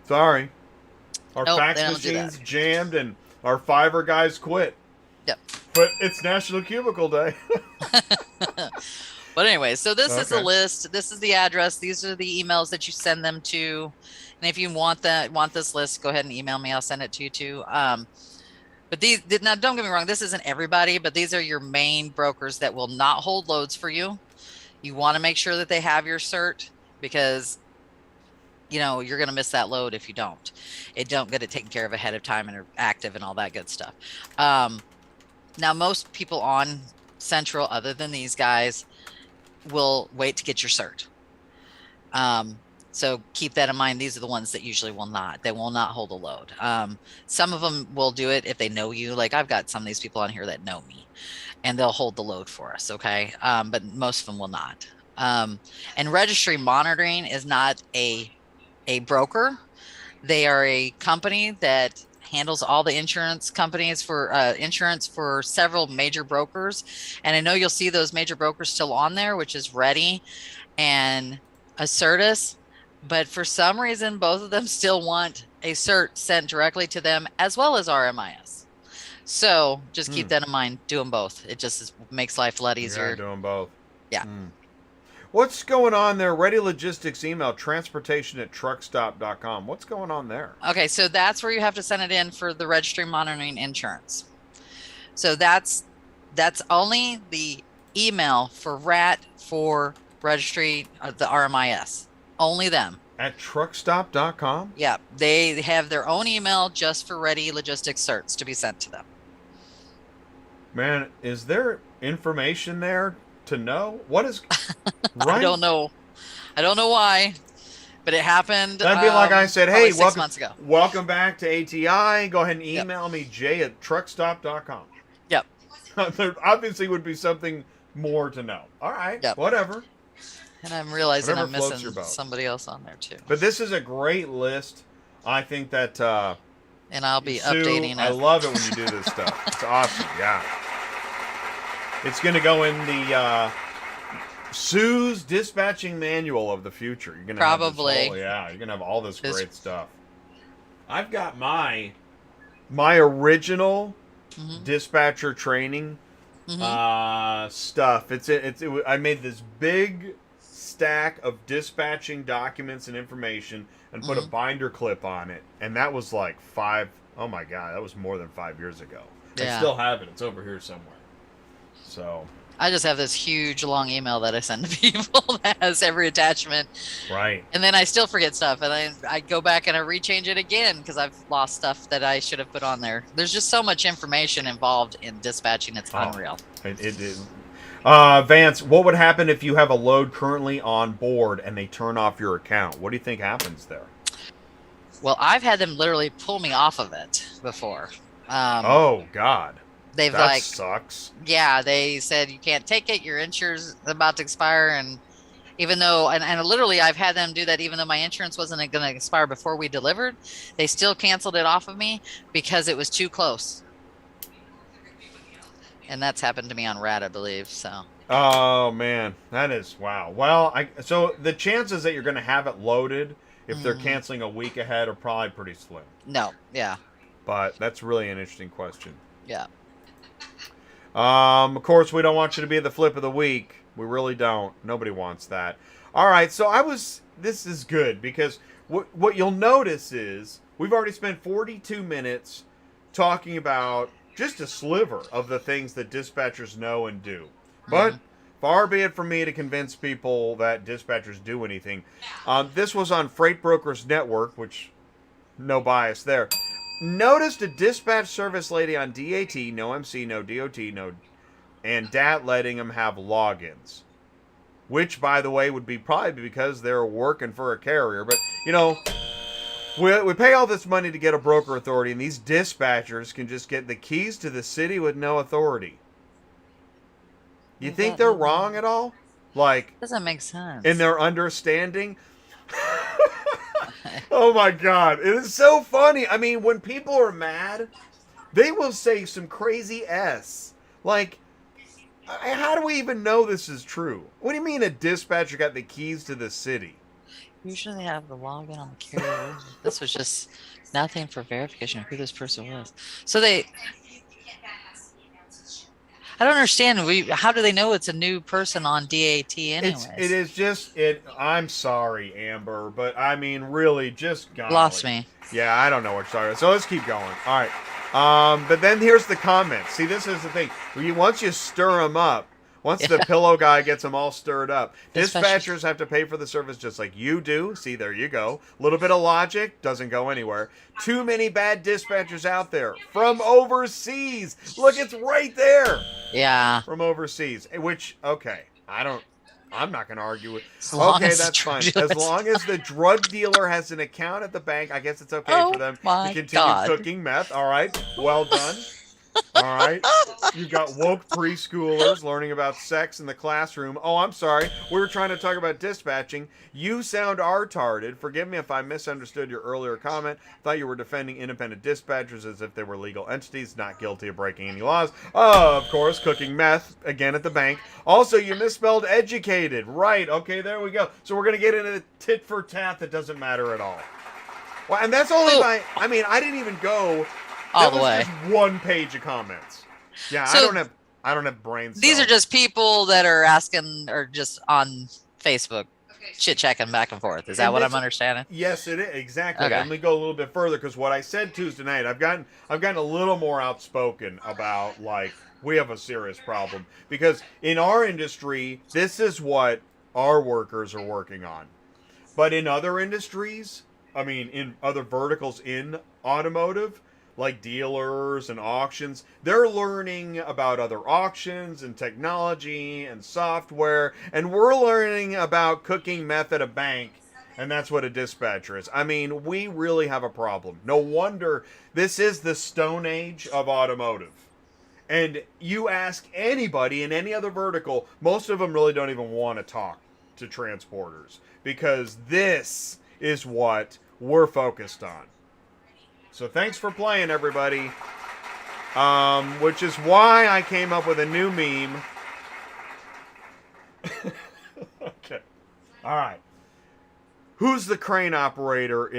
Speaker 1: Sorry. Our
Speaker 2: Nope,
Speaker 1: fax
Speaker 2: they don't do
Speaker 1: machine's jammed and our Fiverr guys quit.
Speaker 2: Yep.
Speaker 1: But it's National Cubicle Day.
Speaker 2: But anyway, so this is the
Speaker 1: Okay.
Speaker 2: list. This is the address. These are the emails that you send them to. And if you want this list, go ahead and email me. I'll send it to you too. But now don't get me wrong, this isn't everybody, but these are your main brokers that will not hold loads for you. You want to make sure that they have your cert, because you're going to miss that load if you don't. Don't get it taken care of ahead of time and are active and all that good stuff. Now, most people on Central, other than these guys, will wait to get your cert. So keep that in mind. These are the ones that usually will not. They will not hold a load. Some of them will do it if they know you. Like I've got some of these people on here that know me, and they'll hold the load for us. Okay, but most of them will not. And registry monitoring is not a broker. They are a company that handles all the insurance companies for insurance for several major brokers. And I know you'll see those major brokers still on there, which is Ready and Certus. But for some reason, both of them still want a cert sent directly to them, as well as RMIS. So just keep that in mind. Do them both. It just makes life a lot easier.
Speaker 1: Yeah, doing both.
Speaker 2: Yeah.
Speaker 1: What's going on there? Ready Logistics email, transportation@truckstop.com. What's going on there?
Speaker 2: Okay, so that's where you have to send it in for the registry monitoring insurance. So that's only the email for RAT for registry, the RMIS. Only them.
Speaker 1: At truckstop.com?
Speaker 2: Yeah, they have their own email just for Ready Logistics certs to be sent to them.
Speaker 1: Man, is there information there to know? What is right?
Speaker 2: I don't know why, but it happened.
Speaker 1: That'd be like I said, hey,
Speaker 2: 6 months ago.
Speaker 1: Welcome back to ATI. Go ahead and email me, jay@truckstop.com.
Speaker 2: Yep.
Speaker 1: There obviously would be something more to know. All right, whatever.
Speaker 2: And I'm realizing
Speaker 1: Whatever
Speaker 2: I'm
Speaker 1: floats
Speaker 2: missing
Speaker 1: your boat.
Speaker 2: somebody else on there too.
Speaker 1: But this is a great list. I think that
Speaker 2: and I'll be
Speaker 1: Sue,
Speaker 2: updating it.
Speaker 1: I love it when you do this stuff. It's awesome. Yeah. It's going to go in the Sue's dispatching manual of the future. You're going to
Speaker 2: Probably.
Speaker 1: you're going to have all this great stuff. I've got my original dispatcher training stuff. I made this big stack of dispatching documents and information and put a binder clip on it, and that was like that was more than 5 years ago. I still have it. It's over here somewhere. So
Speaker 2: I just have this huge long email that I send to people that has every attachment.
Speaker 1: Right.
Speaker 2: And then I still forget stuff. And I go back and I rechange it again because I've lost stuff that I should have put on there. There's just so much information involved in dispatching. It's unreal.
Speaker 1: Vance, what would happen if you have a load currently on board and they turn off your account? What do you think happens there?
Speaker 2: Well, I've had them literally pull me off of it before.
Speaker 1: Oh, God.
Speaker 2: They've
Speaker 1: That sucks.
Speaker 2: Yeah, they said you can't take it. Your insurance is about to expire. And even though, and literally I've had them do that, even though my insurance wasn't going to expire before we delivered, they still canceled it off of me because it was too close. And that's happened to me on Rat, I believe. So.
Speaker 1: Oh, man. That is, wow. Well, so the chances that you're going to have it loaded if they're canceling a week ahead are probably pretty slim.
Speaker 2: No, yeah.
Speaker 1: But that's really an interesting question.
Speaker 2: Yeah.
Speaker 1: Of course, we don't want you to be the flip of the week. We really don't. Nobody wants that. All right, so this is good because what you'll notice is we've already spent 42 minutes talking about just a sliver of the things that dispatchers know and do. But far be it from me to convince people that dispatchers do anything. This was on Freight Brokers Network, which, no bias there. Noticed a dispatch service lady on DAT, no MC, no DOT, no, and DAT letting them have logins. Which, by the way, would be probably because they're working for a carrier. But, you know, we pay all this money to get a broker authority, and these dispatchers can just get the keys to the city with no authority. You think they're wrong at all? Like,
Speaker 2: doesn't make sense.
Speaker 1: In their understanding? Oh my God. It is so funny. I mean, when people are mad, they will say some crazy S. Like, how do we even know this is true? What do you mean a dispatcher got the keys to the city?
Speaker 2: Usually they have the login on the carrier. This was just nothing for verification of who this person was. So I don't understand. How do they know it's a new person on DAT anyways?
Speaker 1: It is just I'm sorry, Amber, but I mean, really, just golly.
Speaker 2: Lost me.
Speaker 1: Yeah, I don't know what you're talking about. So let's keep going. All right. But then here's the comments. See, this is the thing. Once you stir them up, once the pillow guy gets them all stirred up, dispatchers have to pay for the service just like you do. See, there you go. A little bit of logic doesn't go anywhere. Too many bad dispatchers out there from overseas. Look, it's right there.
Speaker 2: Yeah.
Speaker 1: From overseas. Which, okay, I'm not going to argue with.
Speaker 2: Okay,
Speaker 1: that's fine. As long as the drug dealer has an account at the bank, I guess it's okay for them to continue cooking meth. All right. Well done. All right. You've got woke preschoolers learning about sex in the classroom. Oh, I'm sorry. We were trying to talk about dispatching. You sound retarded. Forgive me if I misunderstood your earlier comment. Thought you were defending independent dispatchers as if they were legal entities, not guilty of breaking any laws. Oh, of course, cooking meth, again at the bank. Also, you misspelled educated. Right. Okay, there we go. So we're going to get into the tit for tat that doesn't matter at all. Well, and that's only I didn't even go
Speaker 2: all the way.
Speaker 1: Just one page of comments. Yeah, so I don't have brain cells.
Speaker 2: These are just people that are asking or just on Facebook chit chatting back and forth. Is that what I'm understanding?
Speaker 1: Yes, it is exactly.
Speaker 2: Okay.
Speaker 1: Let me go a little bit further because what I said Tuesday night, I've gotten a little more outspoken about like we have a serious problem because in our industry, this is what our workers are working on. But in other industries, I mean, in other verticals in automotive, like dealers and auctions, they're learning about other auctions and technology and software, and we're learning about cooking meth at a bank, and that's what a dispatcher is. I mean, we really have a problem. No wonder this is the Stone Age of automotive. And you ask anybody in any other vertical, most of them really don't even want to talk to transporters, because this is what we're focused on. So thanks for playing, everybody. Which is why I came up with a new meme. Okay. All right. Who's the crane operator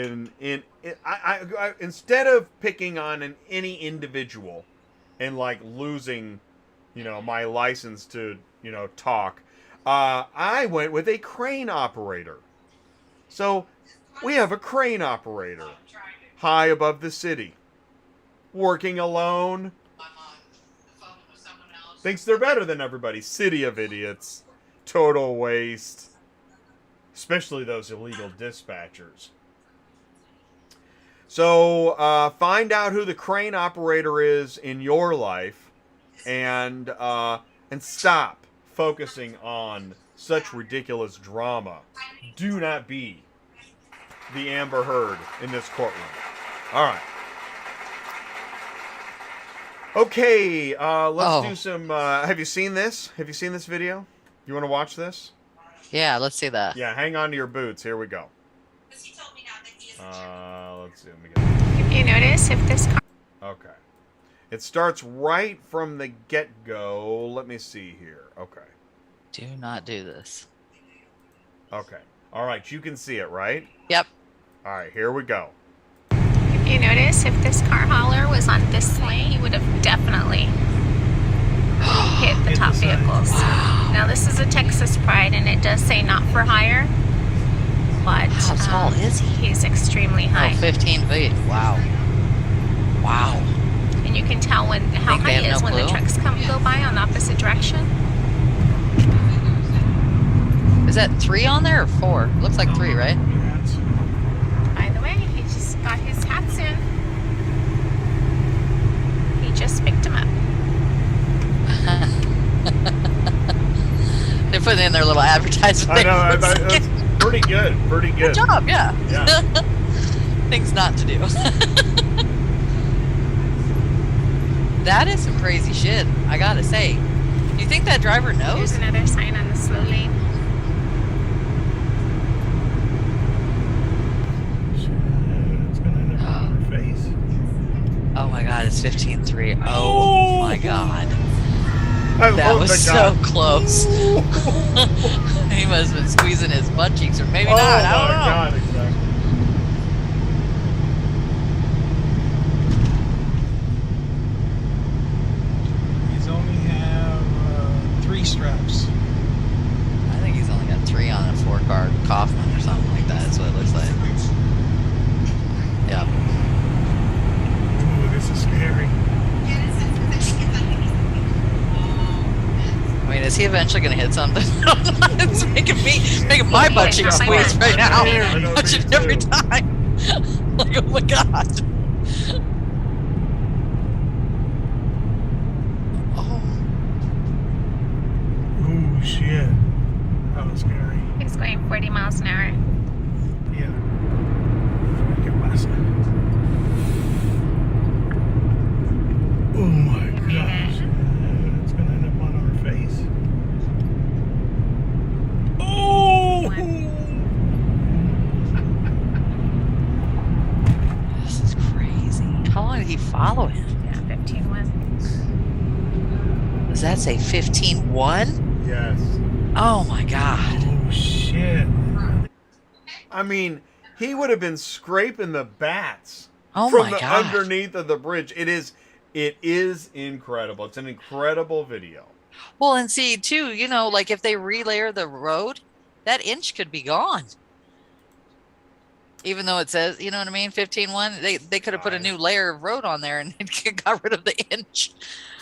Speaker 1: I instead of picking on any individual and like losing, my license to, talk, I went with a crane operator. So we have a crane operator. High above the city. Working alone. Thinks they're better than everybody. City of idiots. Total waste. Especially those illegal dispatchers. So, find out who the crane operator is in your life, and stop focusing on such ridiculous drama. Do not be the Amber Heard in this courtroom. All right. Okay, let's do some. Have you seen this? Have you seen this video? You want to watch this?
Speaker 2: Yeah, let's see that.
Speaker 1: Yeah, hang on to your boots. Here we go. Let's see. Let me get.
Speaker 4: If you notice, if this car...
Speaker 1: Okay. It starts right from the get-go. Let me see here. Okay.
Speaker 2: Do not do this.
Speaker 1: Okay. All right, you can see it, right?
Speaker 2: Yep.
Speaker 1: All right, here we go.
Speaker 4: If you notice, if this car hauler was on this lane, he would have definitely hit the top vehicles.
Speaker 2: Wow.
Speaker 4: Now, this is a Texas Pride, and it does say not for hire, but
Speaker 2: How tall is he?
Speaker 4: He's extremely high.
Speaker 2: Oh, 15 feet. Wow. Wow.
Speaker 4: And you can tell how
Speaker 2: Think they
Speaker 4: high
Speaker 2: have
Speaker 4: it is
Speaker 2: no
Speaker 4: when the
Speaker 2: clue?
Speaker 4: trucks go by on the opposite direction.
Speaker 2: Is that 3 on there or 4? Looks like 3, right?
Speaker 4: By the way, he just got his hats in. He just picked him up.
Speaker 2: They're putting in their little advertisement.
Speaker 1: I know. That's pretty good. Pretty good.
Speaker 2: Good job, yeah.
Speaker 1: Yeah.
Speaker 2: Things not to do. That is some crazy shit, I gotta say. Do you think that driver knows?
Speaker 4: There's another sign on the slow lane.
Speaker 1: It's gonna end up on her face.
Speaker 2: Oh my god, it's 15-3. Oh my god. That
Speaker 1: love
Speaker 2: was
Speaker 1: the
Speaker 2: so
Speaker 1: guy.
Speaker 2: close. He must have been squeezing his butt cheeks, or maybe not. I don't know.
Speaker 1: God, exactly.
Speaker 5: He's only have 3 straps.
Speaker 2: I think he's only got 3 on a 4-car Kaufman or something like that. That's what it looks like. Yeah.
Speaker 5: Ooh, this is scary.
Speaker 2: I mean, is he eventually going to hit something? It's making my butt cheeks squeeze right now. Watching it every time. Like, oh my god. Oh.
Speaker 5: Ooh, shit. That was scary.
Speaker 4: He's going 40 miles an hour.
Speaker 5: Yeah. ¿Qué pasa? Oh my gosh. It's gonna end up on our face. Oh!
Speaker 2: This is crazy. How long did he follow him?
Speaker 4: Yeah, 15-1.
Speaker 2: Does that say 15-1?
Speaker 1: Yes.
Speaker 2: Oh my god.
Speaker 5: Oh shit.
Speaker 1: I mean, he would have been scraping the bats
Speaker 2: Oh
Speaker 1: from
Speaker 2: my
Speaker 1: the
Speaker 2: god.
Speaker 1: underneath of the bridge. It is incredible. It's an incredible video.
Speaker 2: Well, and see, too, you know, like if they relayer the road, that inch could be gone. Even though it says, you know what I mean, 15-1, they could have put a new layer of road on there and it got rid of the inch.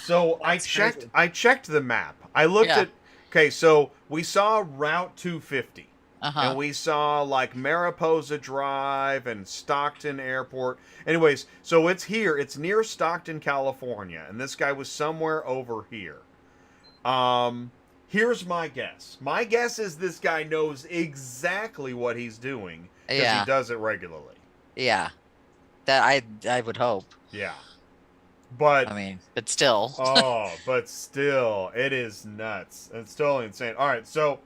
Speaker 1: So
Speaker 2: That's crazy.
Speaker 1: I checked the map. I looked
Speaker 2: Yeah.
Speaker 1: at, okay, so we saw Route 250.
Speaker 2: Uh-huh.
Speaker 1: And we saw like Mariposa Drive and Stockton Airport. Anyways, so it's here. It's near Stockton, California. And this guy was somewhere over here. Here's my guess. My guess is this guy knows exactly what he's doing. Because
Speaker 2: Yeah.
Speaker 1: he does it regularly.
Speaker 2: Yeah. That I would hope.
Speaker 1: Yeah. But
Speaker 2: I mean, but still.
Speaker 1: but still, it is nuts. It's totally insane. All right, so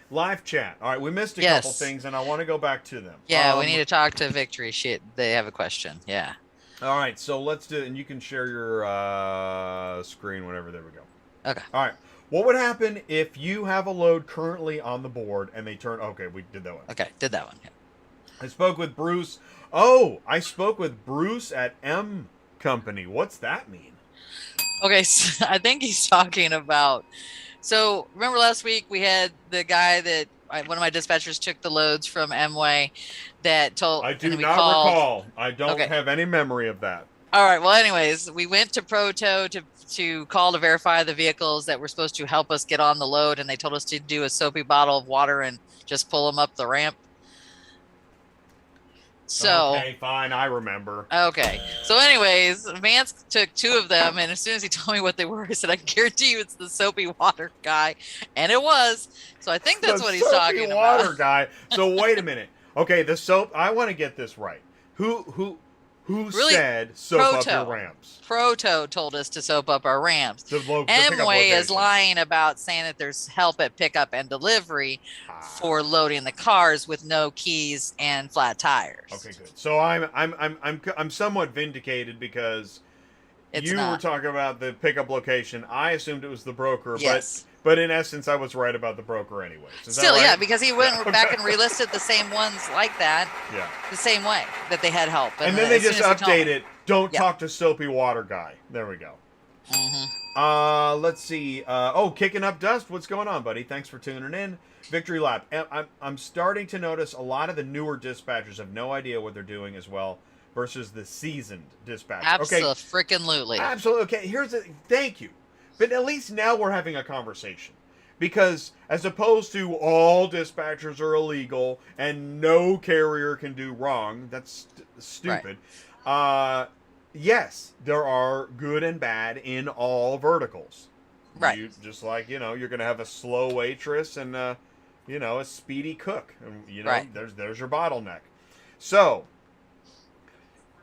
Speaker 1: live chat. All right, we missed a couple
Speaker 2: Yes.
Speaker 1: things, and I want to go back to them.
Speaker 2: Yeah, we need to talk to Victory. They have a question. Yeah.
Speaker 1: All right, so let's do it, and you can share your screen whenever. There we go.
Speaker 2: Okay.
Speaker 1: All right. What would happen if you have a load currently on the board and they turn... Okay, we did that one.
Speaker 2: Okay, did that one. Yeah.
Speaker 1: I spoke with Bruce. Oh, I spoke with Bruce at M Company. What's that mean?
Speaker 2: Okay, so I think he's talking about... So, remember last week we had the guy that... One of my dispatchers took the loads from Mway that told...
Speaker 1: I do
Speaker 2: and we
Speaker 1: not
Speaker 2: called-
Speaker 1: recall. I don't
Speaker 2: Okay.
Speaker 1: have any memory of that.
Speaker 2: All right. Well, anyways, we went to Proto to to call to verify the vehicles that were supposed to help us get on the load, and they told us to do a soapy bottle of water and just pull them up the ramp. So
Speaker 1: okay, fine, I remember.
Speaker 2: okay. So anyways, Vance took 2 of them, and as soon as he told me what they were, I said, I guarantee you it's the soapy water guy. And it was. So I think that's
Speaker 1: The
Speaker 2: what he's
Speaker 1: soapy
Speaker 2: talking
Speaker 1: water
Speaker 2: about.
Speaker 1: guy. So wait a minute. Okay, the soap. I want to get this right. Who
Speaker 2: Really,
Speaker 1: said soap up
Speaker 2: Proto.
Speaker 1: your ramps?
Speaker 2: Proto told us to soap up our ramps.
Speaker 1: The pickup
Speaker 2: Amway is
Speaker 1: location.
Speaker 2: lying about saying that there's help at pickup and delivery for loading the cars with no keys and flat tires.
Speaker 1: Okay, good. So I'm somewhat vindicated because
Speaker 2: It's
Speaker 1: you
Speaker 2: not.
Speaker 1: were talking about the pickup location. I assumed it was the broker,
Speaker 2: Yes.
Speaker 1: but in essence, I was right about the broker anyways. Is that
Speaker 2: Still,
Speaker 1: right?
Speaker 2: yeah, because he went
Speaker 1: Okay.
Speaker 2: back and relisted the same ones like that,
Speaker 1: Yeah.
Speaker 2: the same way that they had help.
Speaker 1: And then they
Speaker 2: as soon
Speaker 1: just
Speaker 2: as he told
Speaker 1: update
Speaker 2: me-
Speaker 1: it. Don't
Speaker 2: Yeah.
Speaker 1: talk to soapy water guy. There we go. Let's see. Kicking up dust. What's going on, buddy? Thanks for tuning in. Victory lap. I'm starting to notice a lot of the newer dispatchers have no idea what they're doing as well versus the seasoned dispatcher. Okay.
Speaker 2: Absolutely.
Speaker 1: Absolutely. Okay. Thank you. But at least now we're having a conversation. Because as opposed to all dispatchers are illegal and no carrier can do wrong, that's stupid. Yes, there are good and bad in all verticals.
Speaker 2: Right.
Speaker 1: Just like, you're going to have a slow waitress and, a speedy cook. And,
Speaker 2: Right.
Speaker 1: there's your bottleneck. So,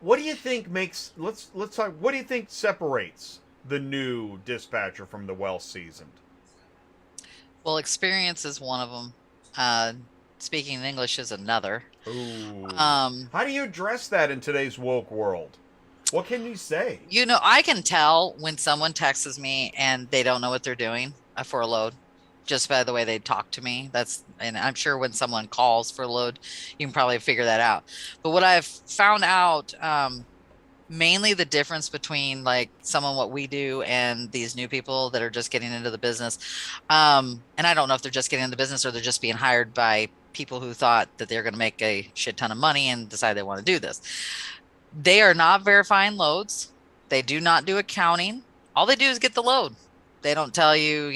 Speaker 1: what do you think let's talk, what do you think separates the new dispatcher from the well-seasoned?
Speaker 2: Well, experience is one of them. Speaking English is another.
Speaker 1: Ooh.
Speaker 2: Um,
Speaker 1: How do you address that in today's woke world? What can you say?
Speaker 2: I can tell when someone texts me and they don't know what they're doing for a load, just by the way they talk to me. And I'm sure when someone calls for a load, you can probably figure that out. But what I've found out, mainly the difference between like what we do and these new people that are just getting into the business. And I don't know if they're just getting into the business or they're just being hired by people who thought that they're going to make a shit ton of money and decide they want to do this. They are not verifying loads. They do not do accounting. All they do is get the load. They don't tell you,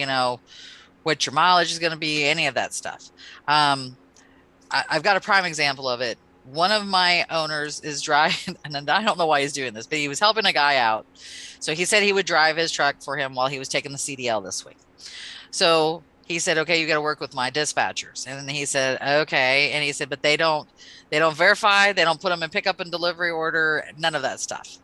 Speaker 2: what your mileage is going to be, any of that stuff. I've got a prime example of it. One of my owners is driving, and I don't know why he's doing this, but he was helping a guy out. So he said he would drive his truck for him while he was taking the CDL this week. So he said, okay, you got to work with my dispatchers. And then he said, okay. And he said, but they don't verify. They don't put them in pickup and delivery order, none of that stuff.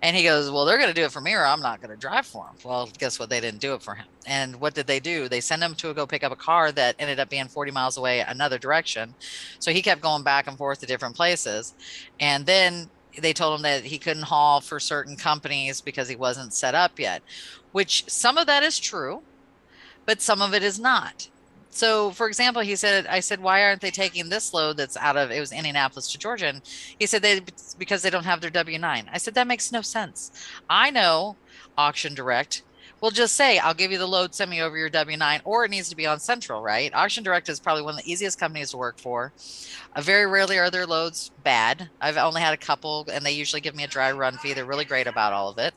Speaker 2: And he goes, well, they're going to do it for me or I'm not going to drive for him. Well, guess what? They didn't do it for him. And what did they do? They sent him to go pick up a car that ended up being 40 miles away, another direction. So he kept going back and forth to different places. And then they told him that he couldn't haul for certain companies because he wasn't set up yet, which some of that is true, but some of it is not. So, for example, I said, why aren't they taking this load that's it was Indianapolis to Georgia? And he said, because they don't have their W-9. I said, that makes no sense. I know Auction Direct will just say, I'll give you the load, send me over your W-9, or it needs to be on Central, right? Auction Direct is probably one of the easiest companies to work for. Very rarely are their loads bad. I've only had a couple, and they usually give me a dry run fee. They're really great about all of it.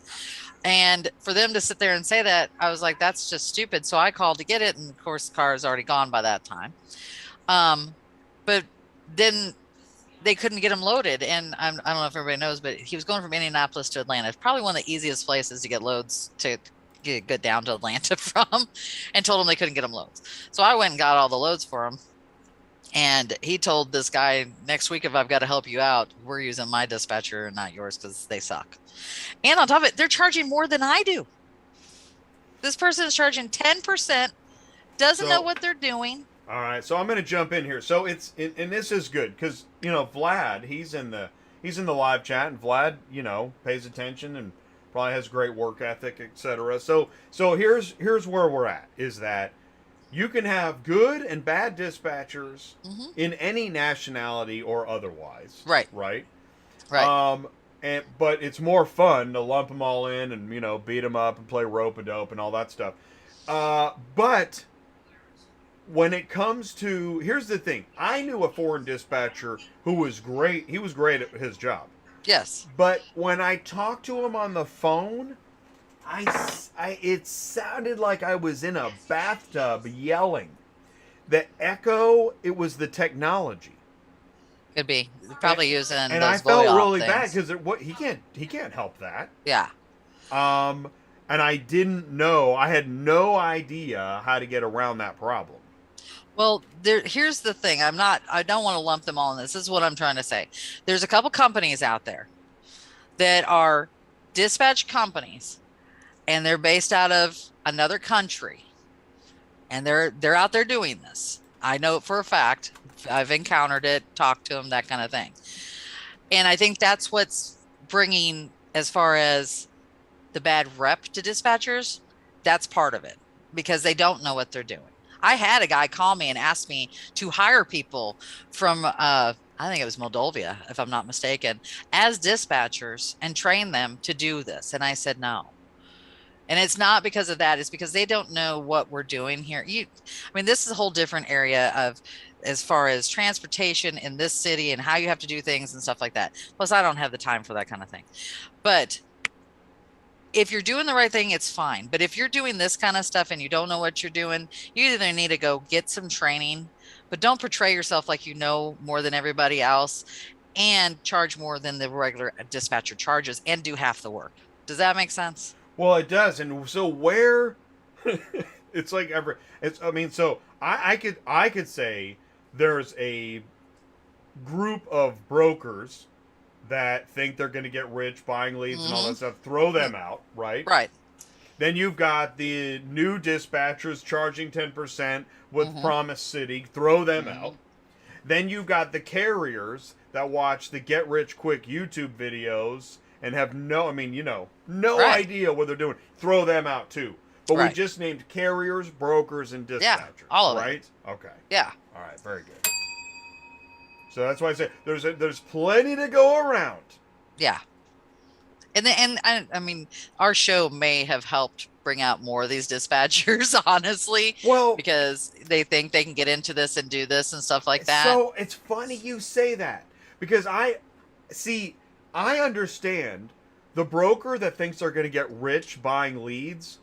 Speaker 2: And for them to sit there and say that, I was like, that's just stupid. So I called to get it. And of course, the car is already gone by that time. But then they couldn't get him loaded. And I don't know if everybody knows, but he was going from Indianapolis to Atlanta. It's probably one of the easiest places to get loads to get down to Atlanta from, and told him they couldn't get him loads. So I went and got all the loads for him. And he told this guy, next week, if I've got to help you out, we're using my dispatcher and not yours because they suck. And on top of it, they're charging more than I do. This person is charging 10%, doesn't know what they're doing.
Speaker 1: All right, so I'm going to jump in here. So and this is good because Vlad, he's in the live chat, and Vlad, pays attention and probably has great work ethic, etc. So here's where we're at, is that you can have good and bad dispatchers in any nationality or otherwise.
Speaker 2: Right.
Speaker 1: Right.
Speaker 2: Right.
Speaker 1: But it's more fun to lump them all in and beat them up and play rope-a-dope and all that stuff. But when it comes to, here's the thing, I knew a foreign dispatcher who was great. He was great at his job.
Speaker 2: Yes.
Speaker 1: But when I talked to him on the phone, it sounded like I was in a bathtub yelling. The echo, it was the technology.
Speaker 2: Could be probably using
Speaker 1: And
Speaker 2: those
Speaker 1: I felt
Speaker 2: voice
Speaker 1: really
Speaker 2: things.
Speaker 1: bad because he can't help that.
Speaker 2: Yeah.
Speaker 1: And I didn't know. I had no idea how to get around that problem.
Speaker 2: Well, here's the thing. I don't want to lump them all in this. This is what I'm trying to say. There's a couple companies out there that are dispatch companies, and they're based out of another country, and they're out there doing this. I know it for a fact. I've encountered it, talked to them, that kind of thing. And I think that's what's bringing, as far as the bad rep to dispatchers, that's part of it, because they don't know what they're doing. I had a guy call me and ask me to hire people from, I think it was Moldova, if I'm not mistaken, as dispatchers and train them to do this. And I said no. And it's not because of that. It's because they don't know what we're doing here. I mean, this is a whole different area of, as far as transportation in this city and how you have to do things and stuff like that. Plus, I don't have the time for that kind of thing. But if you're doing the right thing, it's fine. But if you're doing this kind of stuff and you don't know what you're doing, you either need to go get some training, but don't portray yourself like you know more than everybody else, and charge more than the regular dispatcher charges and do half the work. Does that make sense?
Speaker 1: Well, it does. And so where it's like so I could say there's a group of brokers that think they're going to get rich buying leads and all that stuff. Throw them out, right?
Speaker 2: Right.
Speaker 1: Then you've got the new dispatchers charging 10% with Promise City. Throw them out. Then you've got the carriers that watch the get rich quick YouTube videos and have no idea what they're doing. Throw them out too. But we just named carriers, brokers, and dispatchers. Yeah,
Speaker 2: all of
Speaker 1: right? Okay.
Speaker 2: Yeah.
Speaker 1: All right, very good. So that's why I say there's plenty to go around.
Speaker 2: Yeah. And I mean, our show may have helped bring out more of these dispatchers, honestly.
Speaker 1: Well,
Speaker 2: because they think they can get into this and do this and stuff like that.
Speaker 1: So it's funny you say that, because I understand the broker that thinks they're going to get rich buying leads,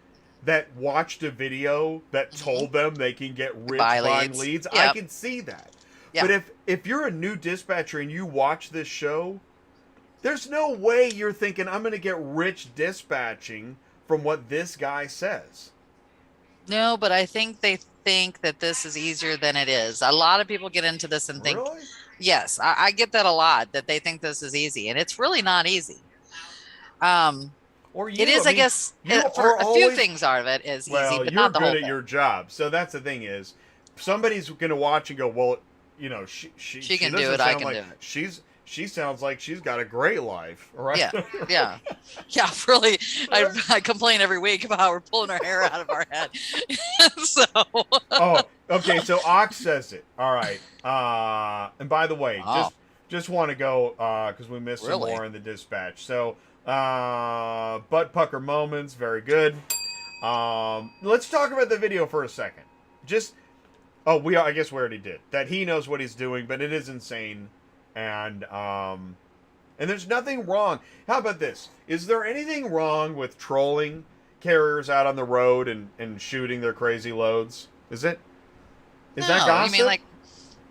Speaker 1: that watched a video that told them they can get rich buying leads. Yep. I can see that. Yep. But if you're a new dispatcher and you watch this show, there's no way you're thinking, I'm going to get rich dispatching from what this guy says.
Speaker 2: No, but I think they think that this is easier than it is. A lot of people get into this and think,
Speaker 1: really?
Speaker 2: Yes, I get that a lot, that they think this is easy, and it's really not easy.
Speaker 1: Or
Speaker 2: it is, I guess, for a few things out of it is easy, but not the whole thing.
Speaker 1: You're good at your job. So that's the thing is, somebody's going to watch and go, well, she
Speaker 2: can do it, I can do it.
Speaker 1: She sounds like she's got a great life, right?
Speaker 2: Yeah. Really. I complain every week about how we're pulling our hair out of our head. So.
Speaker 1: Oh, okay. So Ox says it. All right. And by the way, just want to go because we missed some more in the dispatch. So, butt pucker moments, very good. Let's talk about the video for a second. I guess we already did that. He knows what he's doing, but it is insane. And there's nothing wrong. How about this? Is there anything wrong with trolling carriers out on the road and shooting their crazy loads? Is that gossip?
Speaker 2: You mean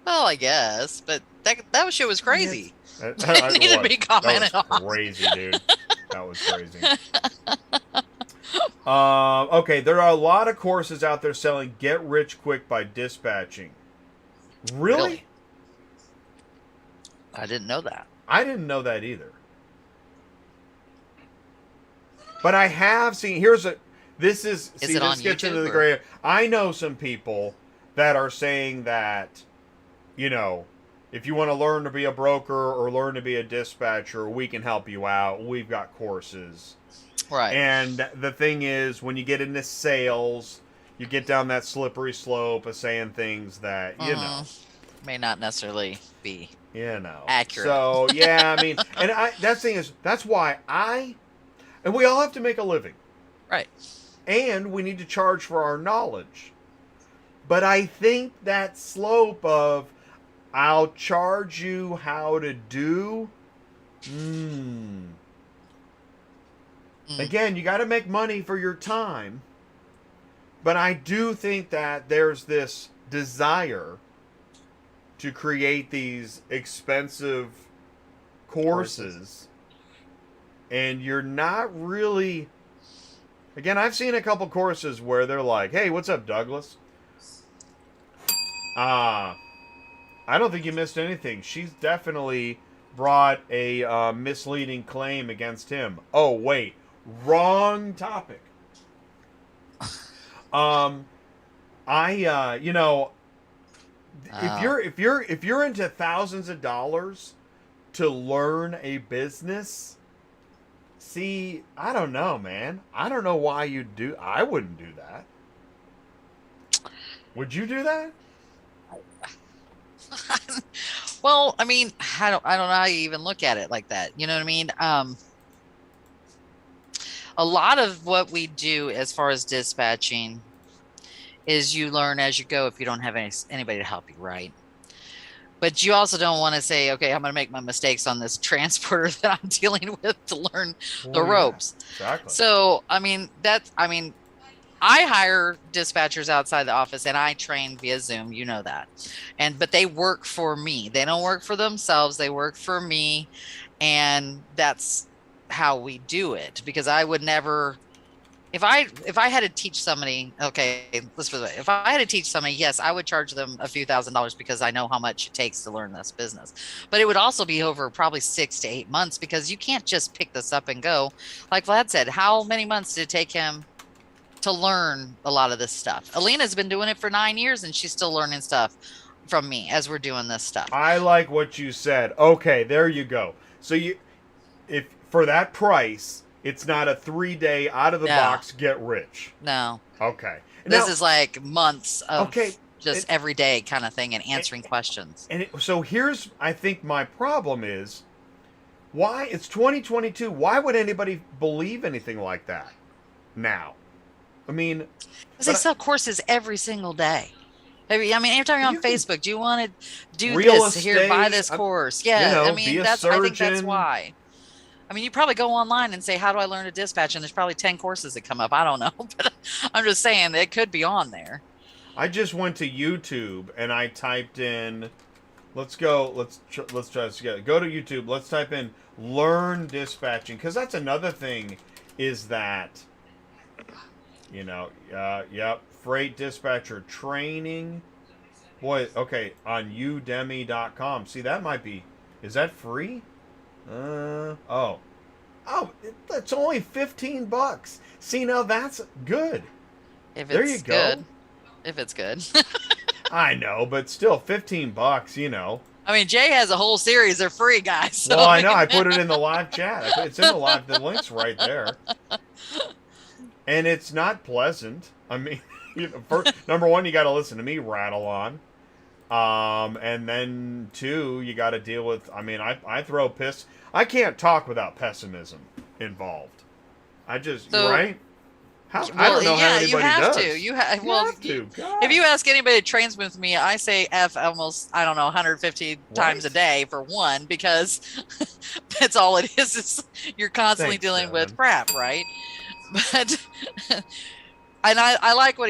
Speaker 2: well, I guess, but that shit was crazy. It needed to be commented on.
Speaker 1: That was crazy, dude. That was crazy. Okay, there are a lot of courses out there selling get rich quick by dispatching. Really?
Speaker 2: I didn't know that.
Speaker 1: I didn't know that either. But I have seen. This gets into the gray. I know some people that are saying that, if you want to learn to be a broker or learn to be a dispatcher, we can help you out. We've got courses.
Speaker 2: Right.
Speaker 1: And the thing is, when you get into sales, you get down that slippery slope of saying things that,
Speaker 2: may not necessarily be accurate.
Speaker 1: So, yeah, I mean, and that's why and we all have to make a living.
Speaker 2: Right.
Speaker 1: And we need to charge for our knowledge. But I think that slope of, I'll charge you how to do, Again, you got to make money for your time. But I do think that there's this desire to create these expensive courses. And you're not really... Again, I've seen a couple courses where they're like, hey, what's up, Douglas? I don't think you missed anything. She's definitely brought a misleading claim against him. Oh, wait. Wrong topic. You know, if you're into thousands of dollars to learn a business, see, I don't know, man. I don't know why you'd do. I wouldn't do that. Would you do that?
Speaker 2: Well, I mean, I don't know how you even look at it like that. You know what I mean? A lot of what we do as far as dispatching is you learn as you go if you don't have anybody to help you, right? But you also don't want to say, okay, I'm going to make my mistakes on this transporter that I'm dealing with to learn the ropes.
Speaker 1: Exactly.
Speaker 2: So, I mean, I hire dispatchers outside the office and I train via Zoom, you know that. But they work for me. They don't work for themselves. They work for me. And that's how we do it, because I would never, if I had to teach somebody, okay, let's put it this way. If I had to teach somebody, yes, I would charge them a few $1,000s because I know how much it takes to learn this business. But it would also be over probably 6 to 8 months, because you can't just pick this up and go. Like Vlad said, how many months did it take him to learn a lot of this stuff? Alina's been doing it for 9 years and she's still learning stuff from me as we're doing this stuff.
Speaker 1: I like what you said. Okay, there you go. So if for that price, it's not a 3-day out of the box get rich.
Speaker 2: No.
Speaker 1: Okay.
Speaker 2: This is like months of just every day kind of thing and answering questions.
Speaker 1: So here's, I think my problem is, why, it's 2022, why would anybody believe anything like that now? I mean...
Speaker 2: Because they sell courses every single day. I mean, every time you're on Facebook, do you want to do
Speaker 1: real
Speaker 2: this?
Speaker 1: estate,
Speaker 2: Here, buy this course. Yeah,
Speaker 1: you know,
Speaker 2: I mean, I think that's why. I mean, you probably go online and say, how do I learn to dispatch? And there's probably 10 courses that come up. I don't know. But I'm just saying it could be on there.
Speaker 1: I just went to YouTube and I typed in, let's try this together. Go to YouTube. Let's type in learn dispatching. Because that's another thing, is that, you know, yep, freight dispatcher training. Boy, okay, on udemy.com. See, that might be, is that free? Oh, it's only $15. See, now that's good. There you go.
Speaker 2: If it's good.
Speaker 1: I know, but still $15, you know.
Speaker 2: I mean, Jay has a whole series. They're free, guys. So
Speaker 1: well, I know. I put it in the live chat. It's in the live. The link's right there. And it's not pleasant. I mean, number one, you got to listen to me rattle on. And then 2, you got to deal with, I mean, I throw I can't talk without pessimism involved. I just, right? I don't know how anybody does.
Speaker 2: You have to. If you ask anybody that trains with me, I say F almost, I don't know, 150 times a day for one, because that's all it is you're constantly dealing with crap, right? But, and I like what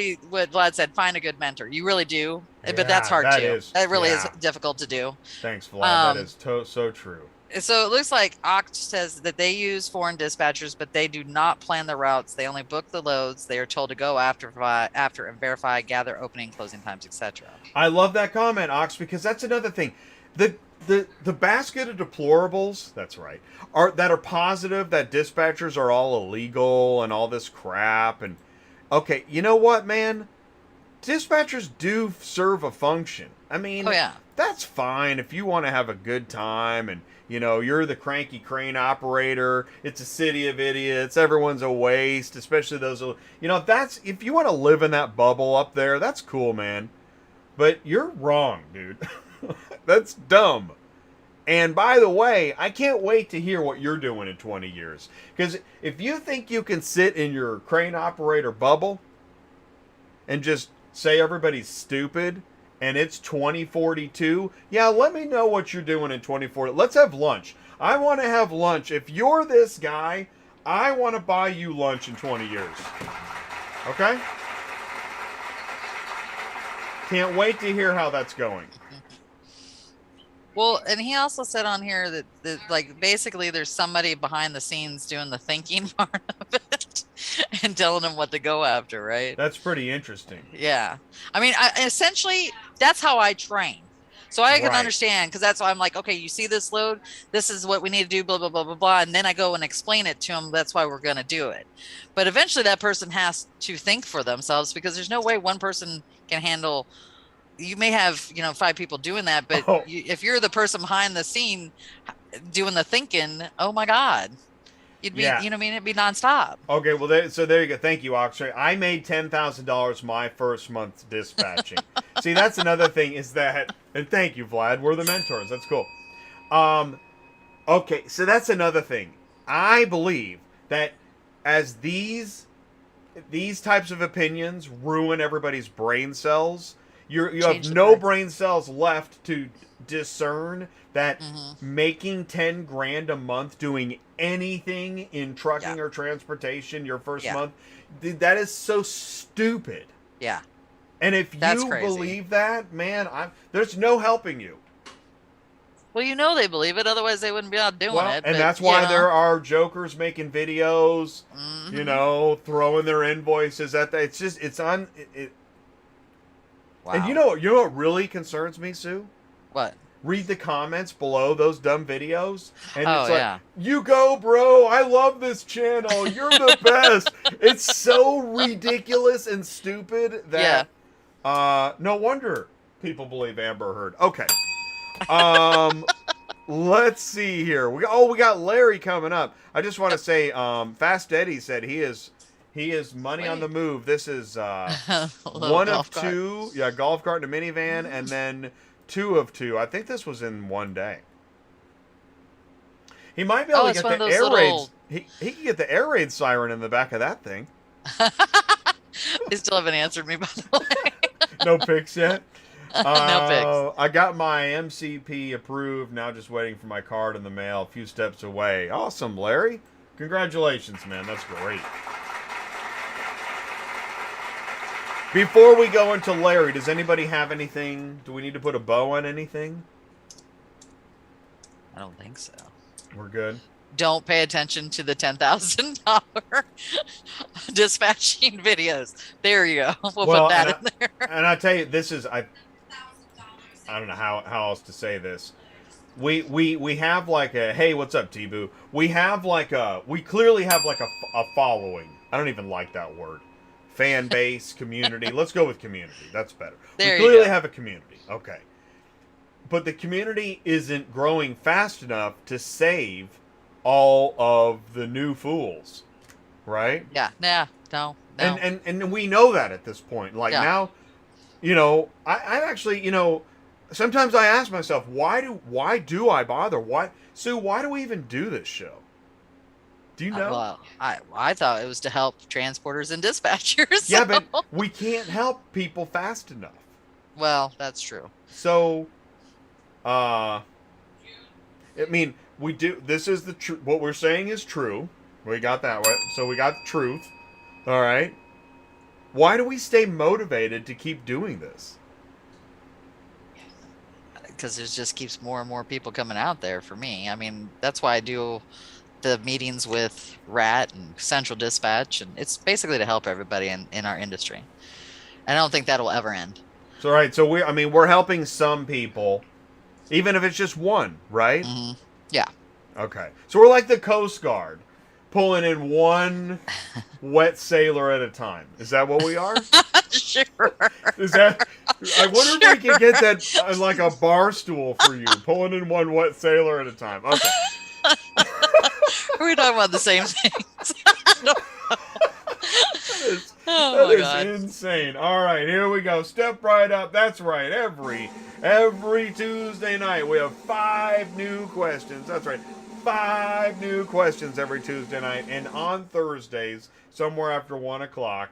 Speaker 2: Vlad said, find a good mentor. You really do. But that's hard too. That really is difficult to do.
Speaker 1: Thanks, Vlad. That is so true.
Speaker 2: So it looks like Oct says that they use foreign dispatchers, but they do not plan the routes. They only book the loads. They are told to go after and verify, gather opening, closing times, etc.
Speaker 1: I love that comment, Ox, because that's another thing. The basket of deplorables, that's right, that are positive, that dispatchers are all illegal and all this crap. And okay, you know what, man? Dispatchers do serve a function. I mean, that's fine if you want to have a good time and, you know, you're the cranky crane operator. It's a city of idiots. Everyone's a waste, especially those, you know, if you want to live in that bubble up there, that's cool, man. But you're wrong, dude. That's dumb. And by the way, I can't wait to hear what you're doing in 20 years. Because if you think you can sit in your crane operator bubble and just say everybody's stupid and it's 2042, yeah, let me know what you're doing in 2040. Let's have lunch. I want to have lunch. If you're this guy, I want to buy you lunch in 20 years. Okay? Can't wait to hear how that's going.
Speaker 2: Well, and he also said on here that like basically there's somebody behind the scenes doing the thinking part of it and telling them what to go after, right?
Speaker 1: That's pretty interesting.
Speaker 2: Yeah. I mean, essentially, that's how I train. So I can
Speaker 1: Right.
Speaker 2: understand, because that's why I'm like, okay, you see this load, this is what we need to do, blah, blah, blah, blah, blah. And then I go and explain it to them. That's why we're going to do it. But eventually that person has to think for themselves, because there's no way one person can handle. You may have, 5 people doing that, but if you're the person behind the scene doing the thinking, oh my God, you'd be,
Speaker 1: Yeah.
Speaker 2: you know what I mean? It'd be nonstop.
Speaker 1: Okay, well, so there you go. Thank you, Oxford. I made $10,000 my first month dispatching. See, that's another thing is that, and thank you, Vlad. We're the mentors. That's cool. Okay, so that's another thing. I believe that as these types of opinions ruin everybody's brain cells, you have no brain cells left to discern that making 10 grand a month doing anything in trucking or transportation your first month, that is so stupid.
Speaker 2: Yeah.
Speaker 1: And if
Speaker 2: That's
Speaker 1: you
Speaker 2: crazy.
Speaker 1: believe that, man, there's no helping you.
Speaker 2: Well, they believe it, otherwise they wouldn't be out doing it.
Speaker 1: And
Speaker 2: but,
Speaker 1: that's why there are jokers making videos, throwing their invoices at that. It's just,
Speaker 2: Wow.
Speaker 1: And you know what really concerns me, Sue?
Speaker 2: What?
Speaker 1: Read the comments below those dumb videos, and it's like,
Speaker 2: yeah.
Speaker 1: you go, bro. I love this channel. You're the best. It's so ridiculous and stupid that no wonder people believe Amber Heard. Okay. Let's see here. We got Larry coming up. I just want to say, Fast Eddie said he is money on the move. This is one of two. Yeah, golf cart and a minivan, and then 2 of 2. I think this was in one day. He might be able to get the air raids. He can get the air raid siren in the back of that thing.
Speaker 2: They still haven't answered me, by the way.
Speaker 1: No pics yet?
Speaker 2: No pics.
Speaker 1: I got my MCP approved. Now just waiting for my card in the mail. A few steps away. Awesome, Larry. Congratulations, man. That's great. Before we go into Larry, does anybody have anything? Do we need to put a bow on anything?
Speaker 2: I don't think so.
Speaker 1: We're good.
Speaker 2: Don't pay attention to the $10,000 dispatching videos. There you go. We'll put that in there.
Speaker 1: And I tell you, this is I don't know how else to say this. We have like a, hey, what's up, T-Boo? We clearly have like a following. I don't even like that word. Fan base, community. Let's go with community. That's better. We clearly have a community. Okay. But the community isn't growing fast enough to save all of the new fools. Right?
Speaker 2: Yeah. No.
Speaker 1: And we know that at this point. Like now, I actually, sometimes I ask myself, why do I bother? Sue, why do we even do this show? Do you know?
Speaker 2: Well, I thought it was to help transporters and dispatchers.
Speaker 1: Yeah, but we can't help people fast enough.
Speaker 2: Well, that's true.
Speaker 1: So, I mean, we do. This is the truth. What we're saying is true. We got that right. So we got the truth. All right. Why do we stay motivated to keep doing this?
Speaker 2: Because it just keeps more and more people coming out there for me. I mean, that's why I do the meetings with RAT and Central Dispatch, and it's basically to help everybody in our industry. And I don't think that'll ever end.
Speaker 1: So right, so we're helping some people, even if it's just one, right?
Speaker 2: Mm-hmm. Yeah.
Speaker 1: Okay, so we're like the Coast Guard, pulling in one wet sailor at a time. Is that what we are?
Speaker 2: Sure.
Speaker 1: Is that? I wonder if we can get that like a bar stool for you, pulling in one wet sailor at a time. Okay.
Speaker 2: Are we talking about the same things?
Speaker 1: That is insane. All right, here we go. Step right up. That's right. Every Tuesday night we have 5 new questions. That's right. 5 new questions every Tuesday night, and on Thursdays, somewhere after 1 o'clock,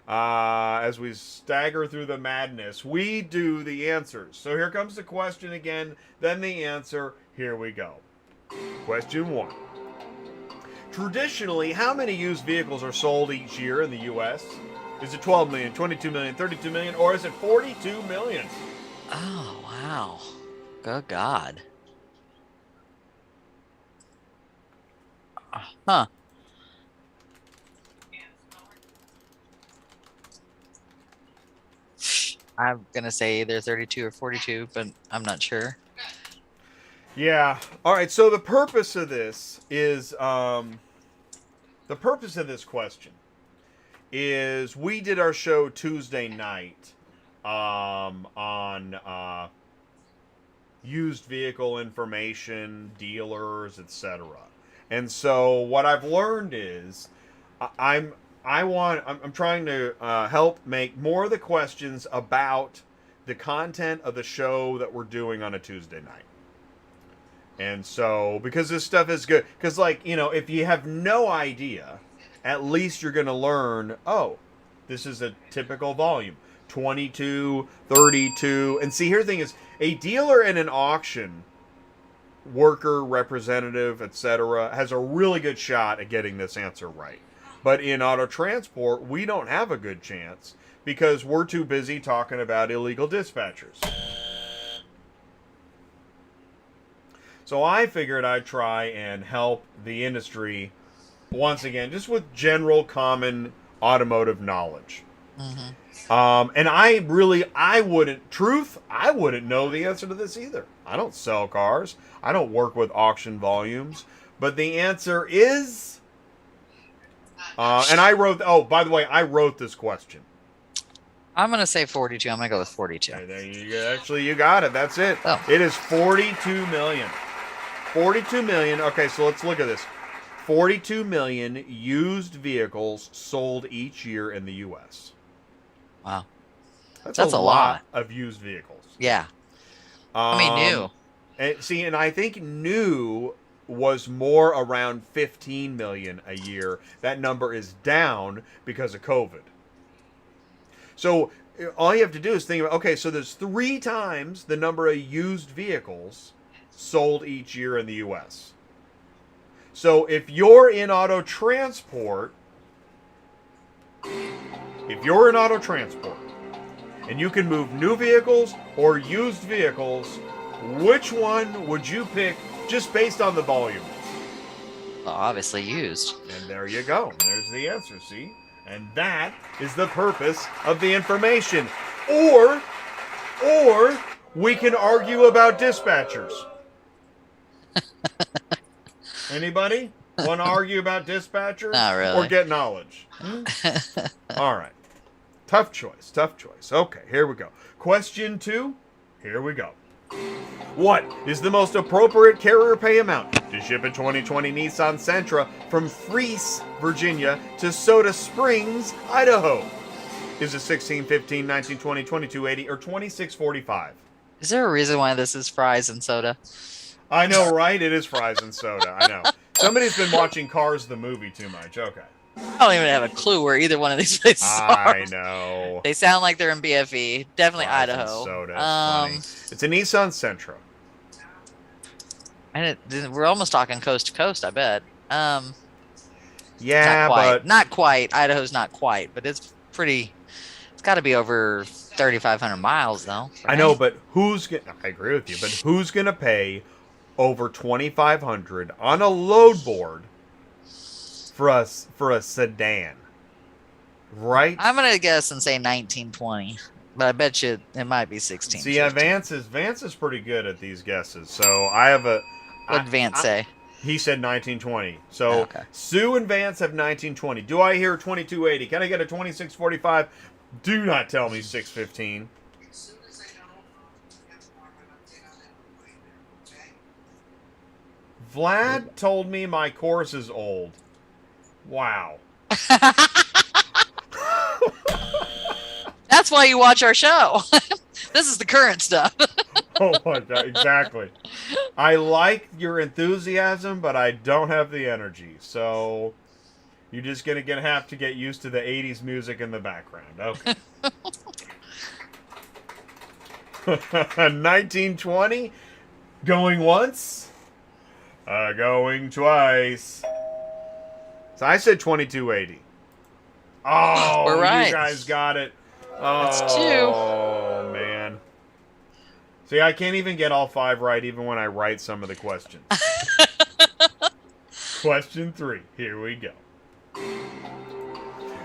Speaker 1: as we stagger through the madness, we do the answers. So here comes the question again, then the answer. Here we go. Question 1. traditionally, how many used vehicles are sold each year in the U.S.? Is it 12 million, 22 million, 32 million, or is it 42 million?
Speaker 2: Oh, wow. Good God. Huh. I'm going to say either 32 or 42, but I'm not sure.
Speaker 1: Yeah. All right. So the purpose of this is the purpose of this question is we did our show Tuesday night on used vehicle information, dealers, etc. And so what I've learned is I'm trying to help make more of the questions about the content of the show that we're doing on a Tuesday night. And so, because this stuff is good, because, like, you know, if you have no idea, at least you're going to learn, oh, this is a typical volume. 22, 32. And see, here's the thing is, a dealer in an auction, worker, representative, etc., has a really good shot at getting this answer right. But in auto transport, we don't have a good chance because we're too busy talking about illegal dispatchers. So I figured I'd try and help the industry once again, just with general common automotive knowledge. Mm-hmm. And I wouldn't know the answer to this either. I don't sell cars. I don't work with auction volumes. But the answer is, and I wrote, oh, by the way, I wrote this question.
Speaker 2: I'm going to say 42. I'm going to go with 42.
Speaker 1: Okay, there you go. Actually, you got it. That's it.
Speaker 2: Oh.
Speaker 1: It is 42 million. 42 million. Okay, so let's look at this. 42 million used vehicles sold each year in the U.S.
Speaker 2: Wow.
Speaker 1: That's
Speaker 2: a lot
Speaker 1: of used vehicles.
Speaker 2: Yeah. I mean, new.
Speaker 1: And I think new was more around 15 million a year. That number is down because of COVID. So all you have to do is think about, okay, so there's 3 times the number of used vehicles sold each year in the U.S. So if you're in auto transport, and you can move new vehicles or used vehicles, which one would you pick just based on the volume?
Speaker 2: Well, obviously used.
Speaker 1: And there you go. There's the answer, see? And that is the purpose of the information. Or we can argue about dispatchers. Anybody want to argue about dispatchers?
Speaker 2: Not really.
Speaker 1: Or get knowledge? All right. Tough choice. Okay, here we go. Question 2. Here we go. What is the most appropriate carrier pay amount to ship a 2020 Nissan Sentra from Fries, Virginia to Soda Springs, Idaho? Is it 16, 15, 19, 20, 22.80, or 26.45?
Speaker 2: Is there a reason why this is fries and soda?
Speaker 1: I know, right? It is fries and soda. I know. Somebody's been watching Cars the movie too much. Okay.
Speaker 2: I don't even have a clue where either one of these places are.
Speaker 1: I know.
Speaker 2: They sound like they're in BFE. Definitely
Speaker 1: Fries and
Speaker 2: Idaho.
Speaker 1: soda. Funny. It's a Nissan Sentra.
Speaker 2: And we're almost talking coast to coast, I bet.
Speaker 1: Yeah, but
Speaker 2: not quite. Idaho's not quite, but it's pretty. It's got to be over 3,500 miles, though. Right?
Speaker 1: I know, but I agree with you, but who's gonna pay over $2,500 on a load board for a sedan? Right?
Speaker 2: I'm gonna guess and say 1920, but I bet you it might be 16.
Speaker 1: See, Vance is pretty good at these guesses, so I have a.
Speaker 2: What did Vance say?
Speaker 1: He said 1920. So
Speaker 2: okay.
Speaker 1: Sue and Vance have 1920. Do I hear 2280? Can I get a 2645? Do not tell me 615. Vlad told me my course is old. Wow.
Speaker 2: That's why you watch our show. This is the current stuff.
Speaker 1: Oh my God, exactly. I like your enthusiasm, but I don't have the energy. So you're just gonna have to get used to the 80s music in the background. Okay. 1920, going once, going twice. So I said 2280. Oh,
Speaker 2: We're right.
Speaker 1: You guys got it.
Speaker 2: That's 2.
Speaker 1: Oh, man. See, I can't even get all 5 right even when I write some of the questions. Question 3. Here we go.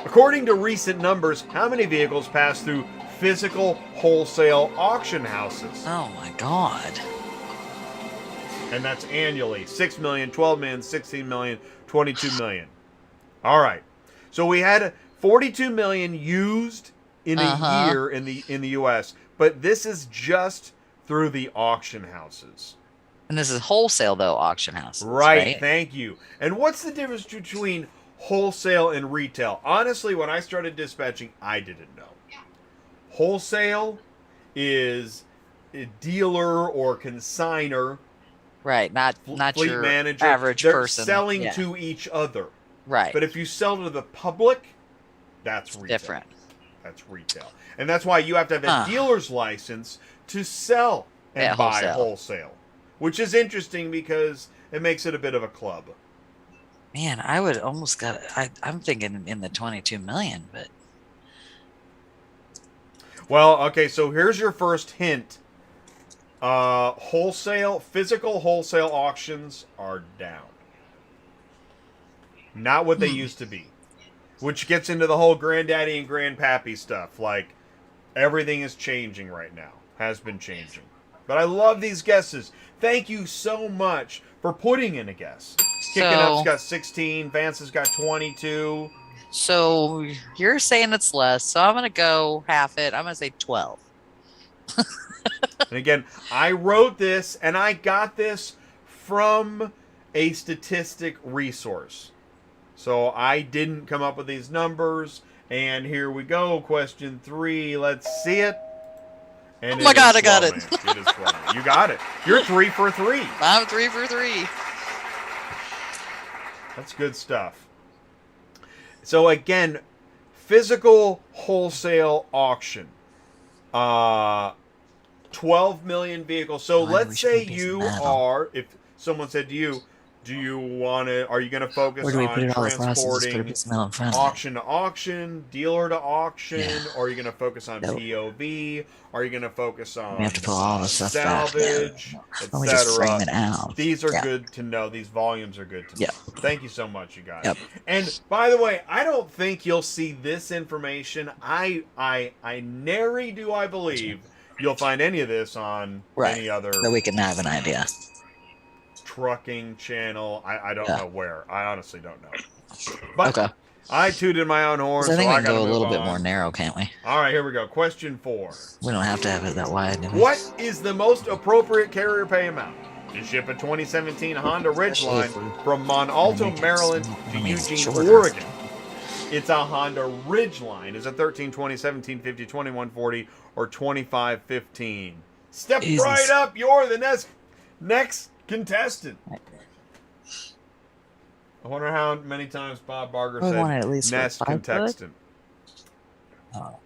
Speaker 1: According to recent numbers, how many vehicles pass through physical wholesale auction houses?
Speaker 2: Oh my God.
Speaker 1: And that's annually. 6 million, 12 million, 16 million, 22 million. All right. So we had 42 million used in a year in the US, but this is just through the auction houses.
Speaker 2: And this is wholesale, though, auction houses.
Speaker 1: Right, thank you. And what's the difference between wholesale and retail? Honestly, when I started dispatching, I didn't know. Wholesale is a dealer or consigner.
Speaker 2: Right, not
Speaker 1: fleet
Speaker 2: your
Speaker 1: manager.
Speaker 2: average
Speaker 1: They're
Speaker 2: person.
Speaker 1: selling to each other.
Speaker 2: Right.
Speaker 1: But if you sell to the public, that's retail.
Speaker 2: Different.
Speaker 1: That's retail. And that's why you have to have a dealer's license to sell and buy wholesale. Which is interesting because it makes it a bit of a club.
Speaker 2: Man, I would almost got. I'm thinking in the 22 million, but.
Speaker 1: Well, okay, so here's your first hint. Physical wholesale auctions are down. Not what they used to be. Which gets into the whole granddaddy and grandpappy stuff. Like, everything is changing right now. Has been changing. But I love these guesses. Thank you so much for putting in a guess. Kicking Up's got 16. Vance has got 22.
Speaker 2: So you're saying it's less. So I'm going to go half it. I'm going to say 12.
Speaker 1: And again, I wrote this and I got this from a statistic resource. So I didn't come up with these numbers. And here we go. Question 3. Let's see it. And
Speaker 2: oh my God, I got it.
Speaker 1: It is flowing. You got it. You're 3 for 3.
Speaker 2: I'm 3 for 3.
Speaker 1: That's good stuff. So again, physical wholesale auction. 12 million vehicles. So let's say you are, if someone said to you, do you want to, are you going to focus on transporting auction to auction, dealer to auction, or are you going to focus on POV? Are you going to focus on salvage, etc.? These are good to know. These volumes are good to know. Thank you so much, you guys. And by the way, I don't think you'll see this information. I nary do I believe you'll find any of this on any other.
Speaker 2: So we can have an idea.
Speaker 1: Trucking channel. I don't know where. I honestly don't know. But I tooted my own horn.
Speaker 2: I think
Speaker 1: so
Speaker 2: we can go a little bit more narrow, can't we?
Speaker 1: All right, here we go. Question 4.
Speaker 2: We don't have to have it that wide.
Speaker 1: What is the most appropriate carrier pay amount to ship a 2017 Honda Ridgeline from Montalto, Maryland to Eugene, Oregon? It's a Honda Ridgeline. Is it 13, 20, 17, 50, 21, 40, or 25, 15? Step right up. You're the next contestant. I wonder how many times Bob Barger said
Speaker 2: at least
Speaker 1: nest contestant.
Speaker 2: Oh.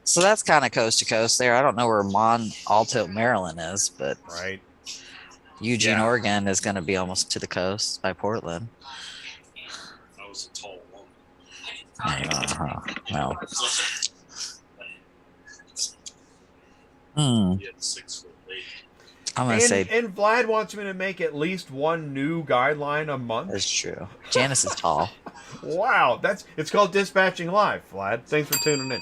Speaker 2: So that's kind of coast to coast there. I don't know where Montalto, Maryland is, but Eugene, Oregon is going to be almost to the coast by Portland.
Speaker 6: That was a tall woman.
Speaker 2: No.
Speaker 6: He had 6 foot lady.
Speaker 2: I'm going to say.
Speaker 1: And Vlad wants me to make at least one new guideline a month.
Speaker 2: That's true. Janice is tall.
Speaker 1: Wow, it's called Dispatching Live, Vlad. Thanks for tuning in.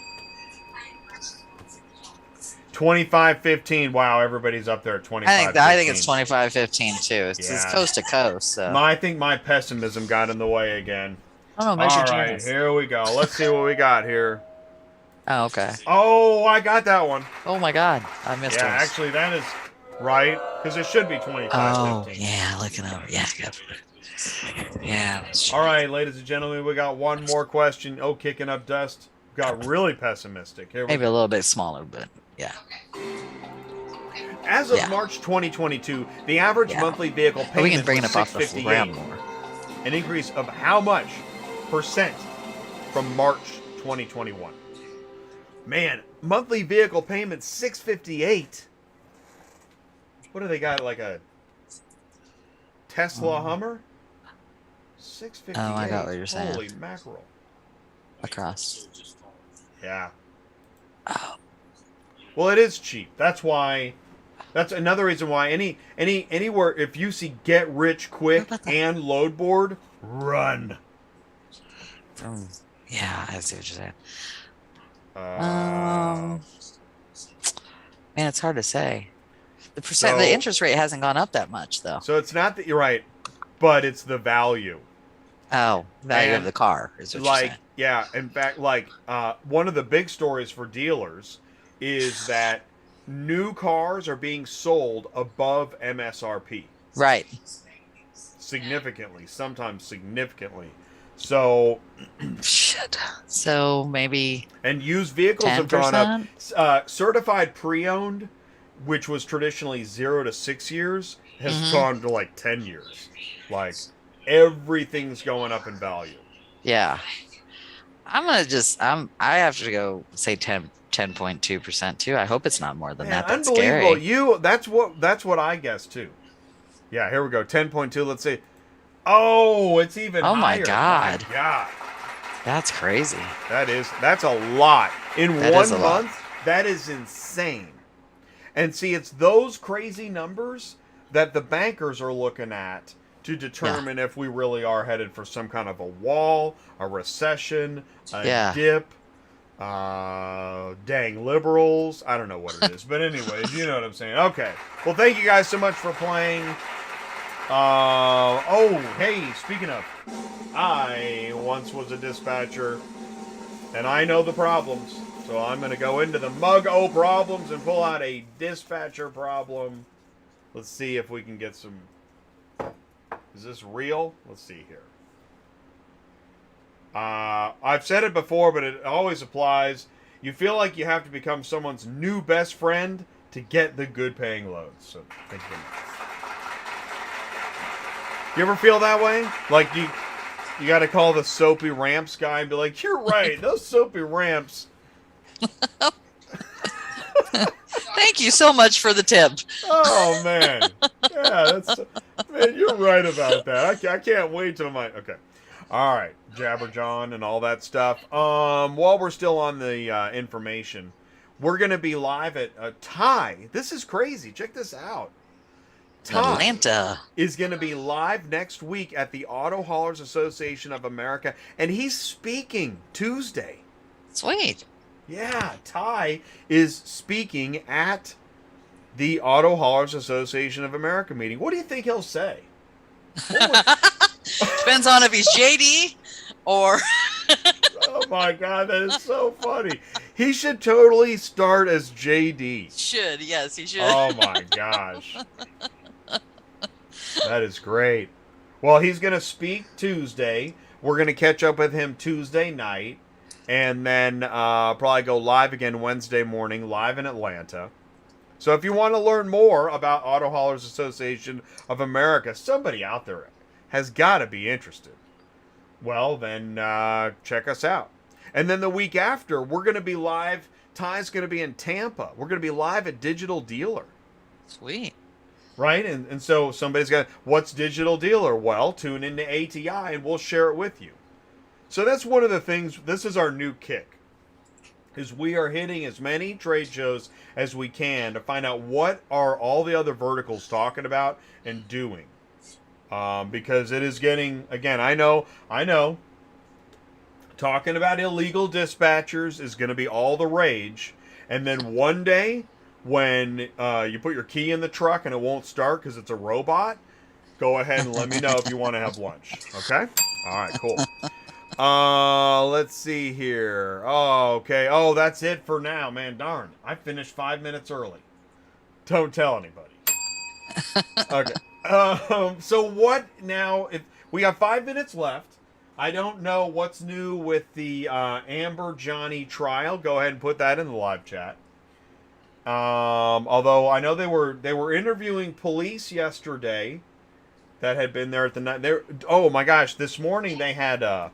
Speaker 1: 25-15. Wow, everybody's up there at 25.
Speaker 2: I think it's 25-15 too. It's coast to coast. So.
Speaker 1: I think my pessimism got in the way again.
Speaker 2: Oh, no,
Speaker 1: all right, here we go. Let's see what we got here.
Speaker 2: Oh, okay.
Speaker 1: Oh, I got that one.
Speaker 2: Oh my God, I missed it.
Speaker 1: Yeah, actually, that is right because it should be 25-15.
Speaker 2: Oh, yeah, looking over. Yeah.
Speaker 1: All right, ladies and gentlemen, we got one more question. Oh, kicking up dust. Got really pessimistic. Here
Speaker 2: Maybe a little bit smaller, but yeah.
Speaker 1: As of March 2022, the average monthly vehicle payment
Speaker 2: we can bring it up
Speaker 1: was
Speaker 2: off the ground more.
Speaker 1: An increase of how much percent from March 2021? Man, monthly vehicle payment $658. What do they got? Like a Tesla Hummer? $658.
Speaker 2: Oh, I got what you're saying.
Speaker 1: Holy mackerel.
Speaker 2: Across.
Speaker 6: So just call it.
Speaker 1: Yeah.
Speaker 2: Oh,
Speaker 1: Well, it is cheap. That's why. That's another reason why anywhere if you see get rich quick
Speaker 2: What about that?
Speaker 1: and load board, run.
Speaker 2: yeah, I see what you're saying.
Speaker 1: Uh,
Speaker 2: Man, it's hard to say. The
Speaker 1: So-
Speaker 2: the interest rate hasn't gone up that much, though.
Speaker 1: so it's not that you're right, but it's the value.
Speaker 2: Oh, value of
Speaker 1: And,
Speaker 2: the car is what you're
Speaker 1: Like,
Speaker 2: saying.
Speaker 1: yeah, in fact, like one of the big stories for dealers is that new cars are being sold above MSRP
Speaker 2: Right.
Speaker 1: significantly, sometimes significantly. So,
Speaker 2: Shit. So maybe
Speaker 1: and used vehicles have gone
Speaker 2: 10%?
Speaker 1: up. Certified pre-owned, which was traditionally 0 to 6 years, has
Speaker 2: Mhm.
Speaker 1: gone to like 10 years. Like everything's going up in value.
Speaker 2: Yeah. I have to go say 10.2% too. I hope it's not more than
Speaker 1: Man,
Speaker 2: that. That's
Speaker 1: unbelievable.
Speaker 2: scary.
Speaker 1: That's what I guess too. Yeah, here we go. 10.2. Let's see. Oh, it's even
Speaker 2: Oh my
Speaker 1: higher.
Speaker 2: God.
Speaker 1: My God.
Speaker 2: That's crazy.
Speaker 1: That's a lot. In
Speaker 2: That
Speaker 1: one
Speaker 2: is a lot.
Speaker 1: month, that is insane. And see, it's those crazy numbers that the bankers are looking at to determine if we really are headed for some kind of a wall, a recession, a
Speaker 2: Yeah.
Speaker 1: dip, dang liberals. I don't know what it is. But anyways, you know what I'm saying. Okay. Well, thank you guys so much for playing. Hey, speaking of, I once was a dispatcher, and I know the problems. So I'm going to go into the mug-o problems and pull out a dispatcher problem. Let's see if we can get some... Is this real? Let's see here. I've said it before, but it always applies. You feel like you have to become someone's new best friend to get the good-paying loads. So thank you very much. You ever feel that way? Like you got to call the soapy ramps guy and be like, "You're right. Those soapy ramps."
Speaker 2: Thank you so much for the tip.
Speaker 1: Oh man, yeah, man. You're right about that. I can't wait till my okay. All right, Jabberjohn and all that stuff. While we're still on the information, we're gonna be live at Ty. This is crazy. Check this out. Ty
Speaker 2: Atlanta.
Speaker 1: is going to be live next week at the Auto Haulers Association of America, and he's speaking Tuesday.
Speaker 2: Sweet.
Speaker 1: Yeah, Ty is speaking at the Auto Haulers Association of America meeting. What do you think he'll say?
Speaker 2: Depends on if he's JD or
Speaker 1: Oh my God, that is so funny. He should totally start as JD.
Speaker 2: should. Yes, he should.
Speaker 1: Oh my gosh. That is great. Well, he's going to speak Tuesday. We're going to catch up with him Tuesday night. And then probably go live again Wednesday morning, live in Atlanta. So if you want to learn more about Auto Haulers Association of America, somebody out there has got to be interested. Well, then check us out. And then the week after, we're going to be live. Ty's going to be in Tampa. We're going to be live at Digital Dealer.
Speaker 2: Sweet.
Speaker 1: Right? And so somebody's got, what's Digital Dealer? Well, tune into ATI and we'll share it with you. So that's one of the things, this is our new kick, is we are hitting as many trade shows as we can to find out what are all the other verticals talking about and doing. Because it is getting, again, I know, talking about illegal dispatchers is going to be all the rage. And then one day, when you put your key in the truck and it won't start because it's a robot, go ahead and let me know if you want to have lunch. Okay? All right, cool. Let's see here. Oh, okay. Oh, that's it for now. Man, darn. I finished 5 minutes early. Don't tell anybody. Okay. So what now? If we have 5 minutes left. I don't know what's new with the Amber Johnny trial. Go ahead and put that in the live chat. Although I know they were interviewing police yesterday that had been there at the night. Oh my gosh! This morning they had the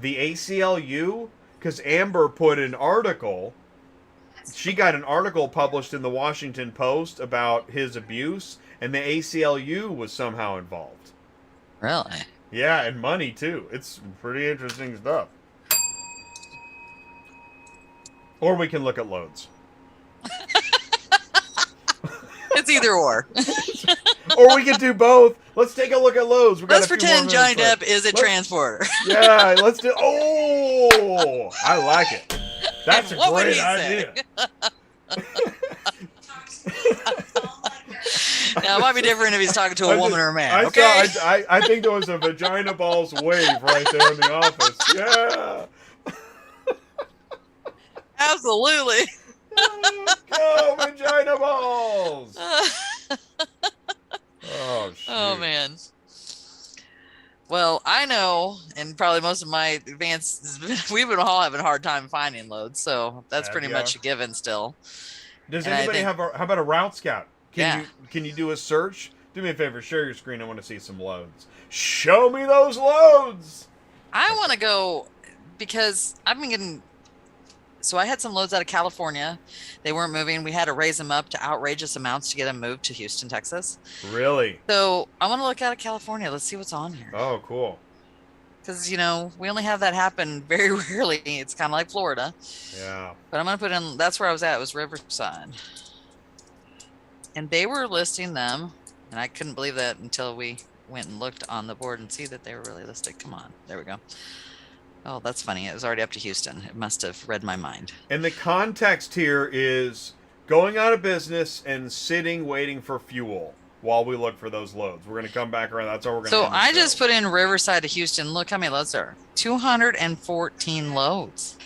Speaker 1: ACLU, because Amber put an article. She got an article published in the Washington Post about his abuse, and the ACLU was somehow involved.
Speaker 2: Really?
Speaker 1: Yeah, and money too. It's pretty interesting stuff. Or we can look at loads.
Speaker 2: It's either or.
Speaker 1: Or we can do both. Let's take a look at loads. We got
Speaker 2: Let's
Speaker 1: a few
Speaker 2: pretend
Speaker 1: more
Speaker 2: Johnny
Speaker 1: minutes
Speaker 2: Depp is a
Speaker 1: Let's-
Speaker 2: transporter.
Speaker 1: Yeah, let's do. Oh, I like it. That's a
Speaker 2: What would
Speaker 1: great
Speaker 2: he say?
Speaker 1: idea.
Speaker 2: Now, it might be different if he's talking to a woman or a man.
Speaker 1: I
Speaker 2: Okay.
Speaker 1: I think there was a vagina balls wave right there in the office. Yeah.
Speaker 2: Absolutely.
Speaker 1: Go vagina balls. Oh shit.
Speaker 2: Oh man. Well, I know, and probably most of my advanced, we've been all having a hard time finding loads, so that's
Speaker 1: Have
Speaker 2: pretty
Speaker 1: ya?
Speaker 2: much a given still.
Speaker 1: Does
Speaker 2: And I
Speaker 1: anybody
Speaker 2: think-
Speaker 1: have how about a route scout?
Speaker 2: Yeah.
Speaker 1: Can you do a search? Do me a favor, share your screen. I want to see some loads. Show me those loads.
Speaker 2: I want to go because I've been getting. So I had some loads out of California. They weren't moving. We had to raise them up to outrageous amounts to get them moved to Houston, Texas.
Speaker 1: Really?
Speaker 2: So I want to look out of California. Let's see what's on here.
Speaker 1: Oh, cool.
Speaker 2: Because, you know, we only have that happen very rarely. It's kind of like Florida.
Speaker 1: Yeah.
Speaker 2: But I'm going to put in, that's where I was at. It was Riverside. And they were listing them. And I couldn't believe that until we went and looked on the board and see that they were really listed. Come on. There we go. Oh, that's funny. It was already up to Houston. It must have read my mind.
Speaker 1: And the context here is going out of business and sitting waiting for fuel while we look for those loads. We're going to come back around. That's how we're going to
Speaker 2: So I just put in Riverside to Houston. Look how many loads there are. 214 loads.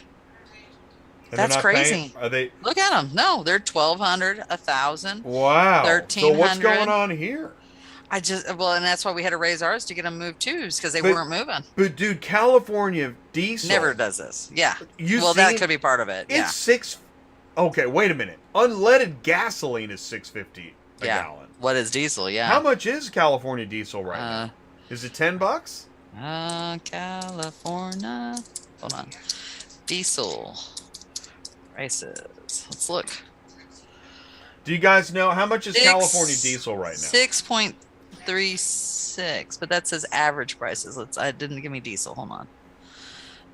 Speaker 2: That's crazy.
Speaker 1: Are they?
Speaker 2: Look at them. No, they're 1,200, 1,000.
Speaker 1: Wow. So what's
Speaker 2: 1,300.
Speaker 1: going on here?
Speaker 2: And that's why we had to raise ours to get them moved too, because they
Speaker 1: But-
Speaker 2: weren't moving.
Speaker 1: But dude, California diesel
Speaker 2: Never does this. Yeah.
Speaker 1: You
Speaker 2: Well, that
Speaker 1: seen-
Speaker 2: could be part of it.
Speaker 1: It's
Speaker 2: Yeah.
Speaker 1: six. Okay, wait a minute. Unleaded gasoline is $6.50 a
Speaker 2: Yeah.
Speaker 1: gallon.
Speaker 2: What is diesel? Yeah.
Speaker 1: How much is California diesel right now? Is it $10?
Speaker 2: California. Hold on. Diesel prices. Let's look.
Speaker 1: Do you guys know how much is
Speaker 2: Six-
Speaker 1: California diesel right now?
Speaker 2: 6.36, but that says average prices. It didn't give me diesel. Hold on.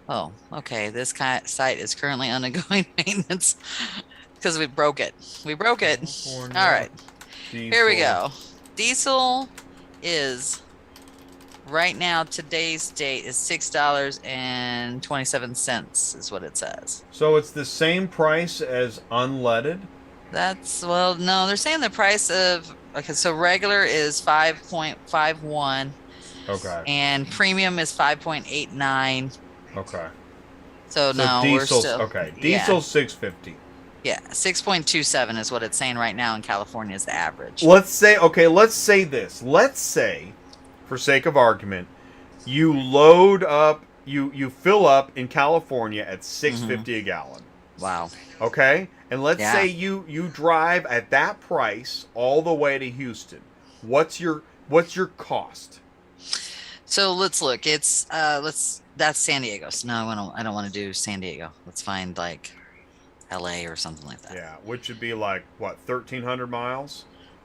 Speaker 2: Oh, okay. This site is currently undergoing maintenance because we broke it. We broke it.
Speaker 1: California
Speaker 2: All right. Here we
Speaker 1: diesel.
Speaker 2: go. Diesel is right now, today's date is $6.27 is what it says.
Speaker 1: So it's the same price as unleaded?
Speaker 2: Well, no, they're saying the price of, okay, so regular is 5.51
Speaker 1: Okay.
Speaker 2: and premium is 5.89.
Speaker 1: Okay.
Speaker 2: So no, we're
Speaker 1: diesel's
Speaker 2: still,
Speaker 1: okay. Diesel's $6.50.
Speaker 2: yeah, 6.27 is what it's saying right now in California is the average.
Speaker 1: Let's say this. Let's say, for sake of argument, you load up, you fill up in California at $6.50 a gallon.
Speaker 2: Wow.
Speaker 1: Okay? And let's
Speaker 2: Yeah.
Speaker 1: say you drive at that price all the way to Houston. What's your cost?
Speaker 2: So let's look. It's that's San Diego. So no, I don't want to do San Diego. Let's find like LA or something like that.
Speaker 1: Yeah, which would be like what, 1,300 miles?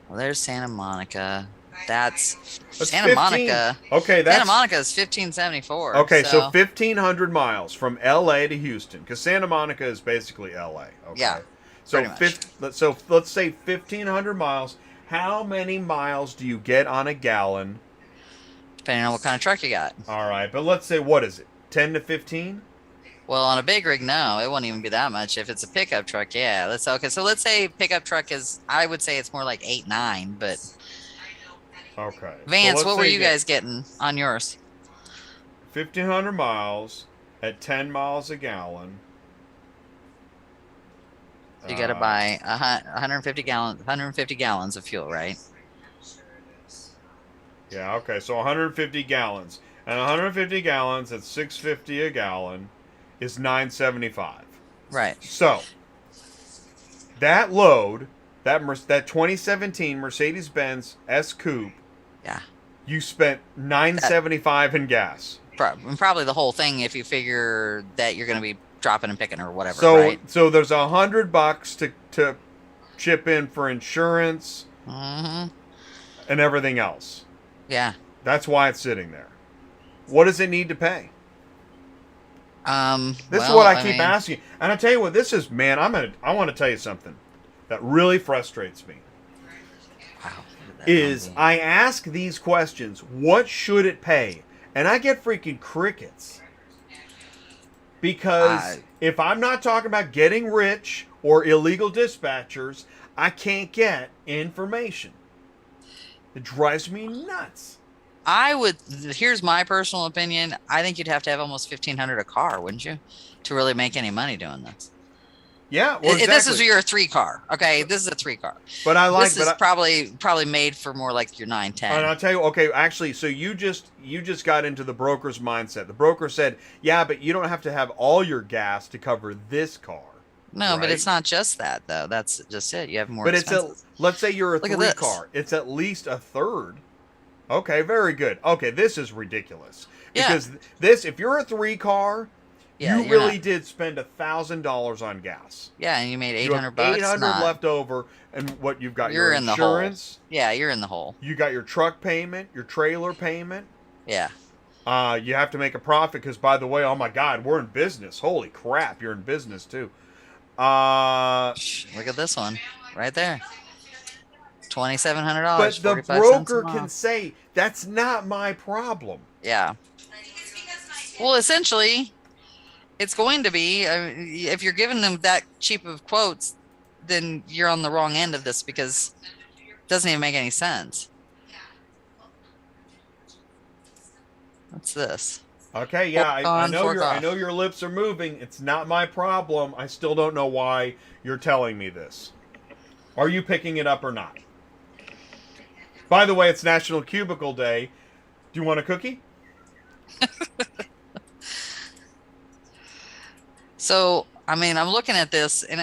Speaker 2: Well, there's Santa Monica. That's
Speaker 1: That's
Speaker 2: Santa
Speaker 1: 15
Speaker 2: Monica.
Speaker 1: Okay, that's
Speaker 2: Santa Monica is 1574.
Speaker 1: okay. So 1,500 miles from LA to Houston, because Santa Monica is basically LA. Okay.
Speaker 2: Yeah,
Speaker 1: So
Speaker 2: pretty much.
Speaker 1: let's say 1,500 miles. How many miles do you get on a gallon?
Speaker 2: Depending on what kind of truck you got.
Speaker 1: All right, but let's say, what is it? 10 to 15?
Speaker 2: Well, on a big rig, no, it won't even be that much. If it's a pickup truck, yeah. So let's say pickup truck is, I would say it's more like 8, 9. But
Speaker 1: Okay.
Speaker 2: Vance,
Speaker 1: So
Speaker 2: what
Speaker 1: let's
Speaker 2: were
Speaker 1: say
Speaker 2: you guys getting on yours?
Speaker 1: 1,500 miles at 10 miles a gallon.
Speaker 2: You got to buy 150 gallons of fuel, right?
Speaker 1: Yeah, okay, so 150 gallons. And 150 gallons at $6.50 a gallon is $9.75.
Speaker 2: Right.
Speaker 1: So, that load, that 2017 Mercedes-Benz S Coupe,
Speaker 2: Yeah.
Speaker 1: you spent $9.75 in gas.
Speaker 2: Probably the whole thing if you figure that you're going to be dropping and picking or whatever,
Speaker 1: So,
Speaker 2: right?
Speaker 1: so there's $100 to chip in for insurance
Speaker 2: Mm-hmm.
Speaker 1: and everything else.
Speaker 2: Yeah.
Speaker 1: That's why it's sitting there. What does it need to pay? This is
Speaker 2: well,
Speaker 1: what I keep
Speaker 2: mean,
Speaker 1: asking. And I tell you what, this is, man, I want to tell you something that really frustrates me.
Speaker 2: Wow.
Speaker 1: Is I ask these questions, what should it pay? And I get freaking crickets. Because if I'm not talking about getting rich or illegal dispatchers, I can't get information. It drives me nuts.
Speaker 2: Here's my personal opinion. I think you'd have to have almost $1,500 a car, wouldn't you? To really make any money doing this.
Speaker 1: Yeah, well, exactly.
Speaker 2: This is your 3-car. Okay, this is a 3-car.
Speaker 1: But I like
Speaker 2: this is probably made for more like your 910.
Speaker 1: And I'll tell you, okay, actually, so you just got into the broker's mindset. The broker said, yeah, but you don't have to have all your gas to cover this car.
Speaker 2: No,
Speaker 1: right?
Speaker 2: but it's not just that though. That's just it. You have more.
Speaker 1: But
Speaker 2: expenses.
Speaker 1: Let's say you're a
Speaker 2: Look at
Speaker 1: 3-car. It's at least a third. Okay, very good. Okay, this is ridiculous.
Speaker 2: Yeah.
Speaker 1: Because this, if you're a 3-car,
Speaker 2: Yeah,
Speaker 1: you really did spend $1,000 on gas.
Speaker 2: Yeah, and you made
Speaker 1: You have
Speaker 2: $800.
Speaker 1: $800 left over, and what you've got
Speaker 2: You're
Speaker 1: your
Speaker 2: in the
Speaker 1: insurance.
Speaker 2: Yeah, you're in the hole.
Speaker 1: You got your truck payment, your trailer payment.
Speaker 2: Yeah.
Speaker 1: You have to make a profit because, by the way, oh my God, we're in business. Holy crap, you're in business too.
Speaker 2: Look at this one right there. $2,700.
Speaker 1: But the
Speaker 2: 45
Speaker 1: broker
Speaker 2: cents a
Speaker 1: can
Speaker 2: mile.
Speaker 1: say that's not my problem.
Speaker 2: Yeah. Well, essentially, it's going to be. I mean, if you're giving them that cheap of quotes, then you're on the wrong end of this because it doesn't even make any sense. What's this?
Speaker 1: Okay, yeah,
Speaker 2: Fork
Speaker 1: I
Speaker 2: on,
Speaker 1: know
Speaker 2: fork
Speaker 1: I
Speaker 2: off.
Speaker 1: know your lips are moving. It's not my problem. I still don't know why you're telling me this. Are you picking it up or not? By the way, it's National Cubicle Day. Do you want a cookie?
Speaker 2: So, I mean, I'm looking at this, and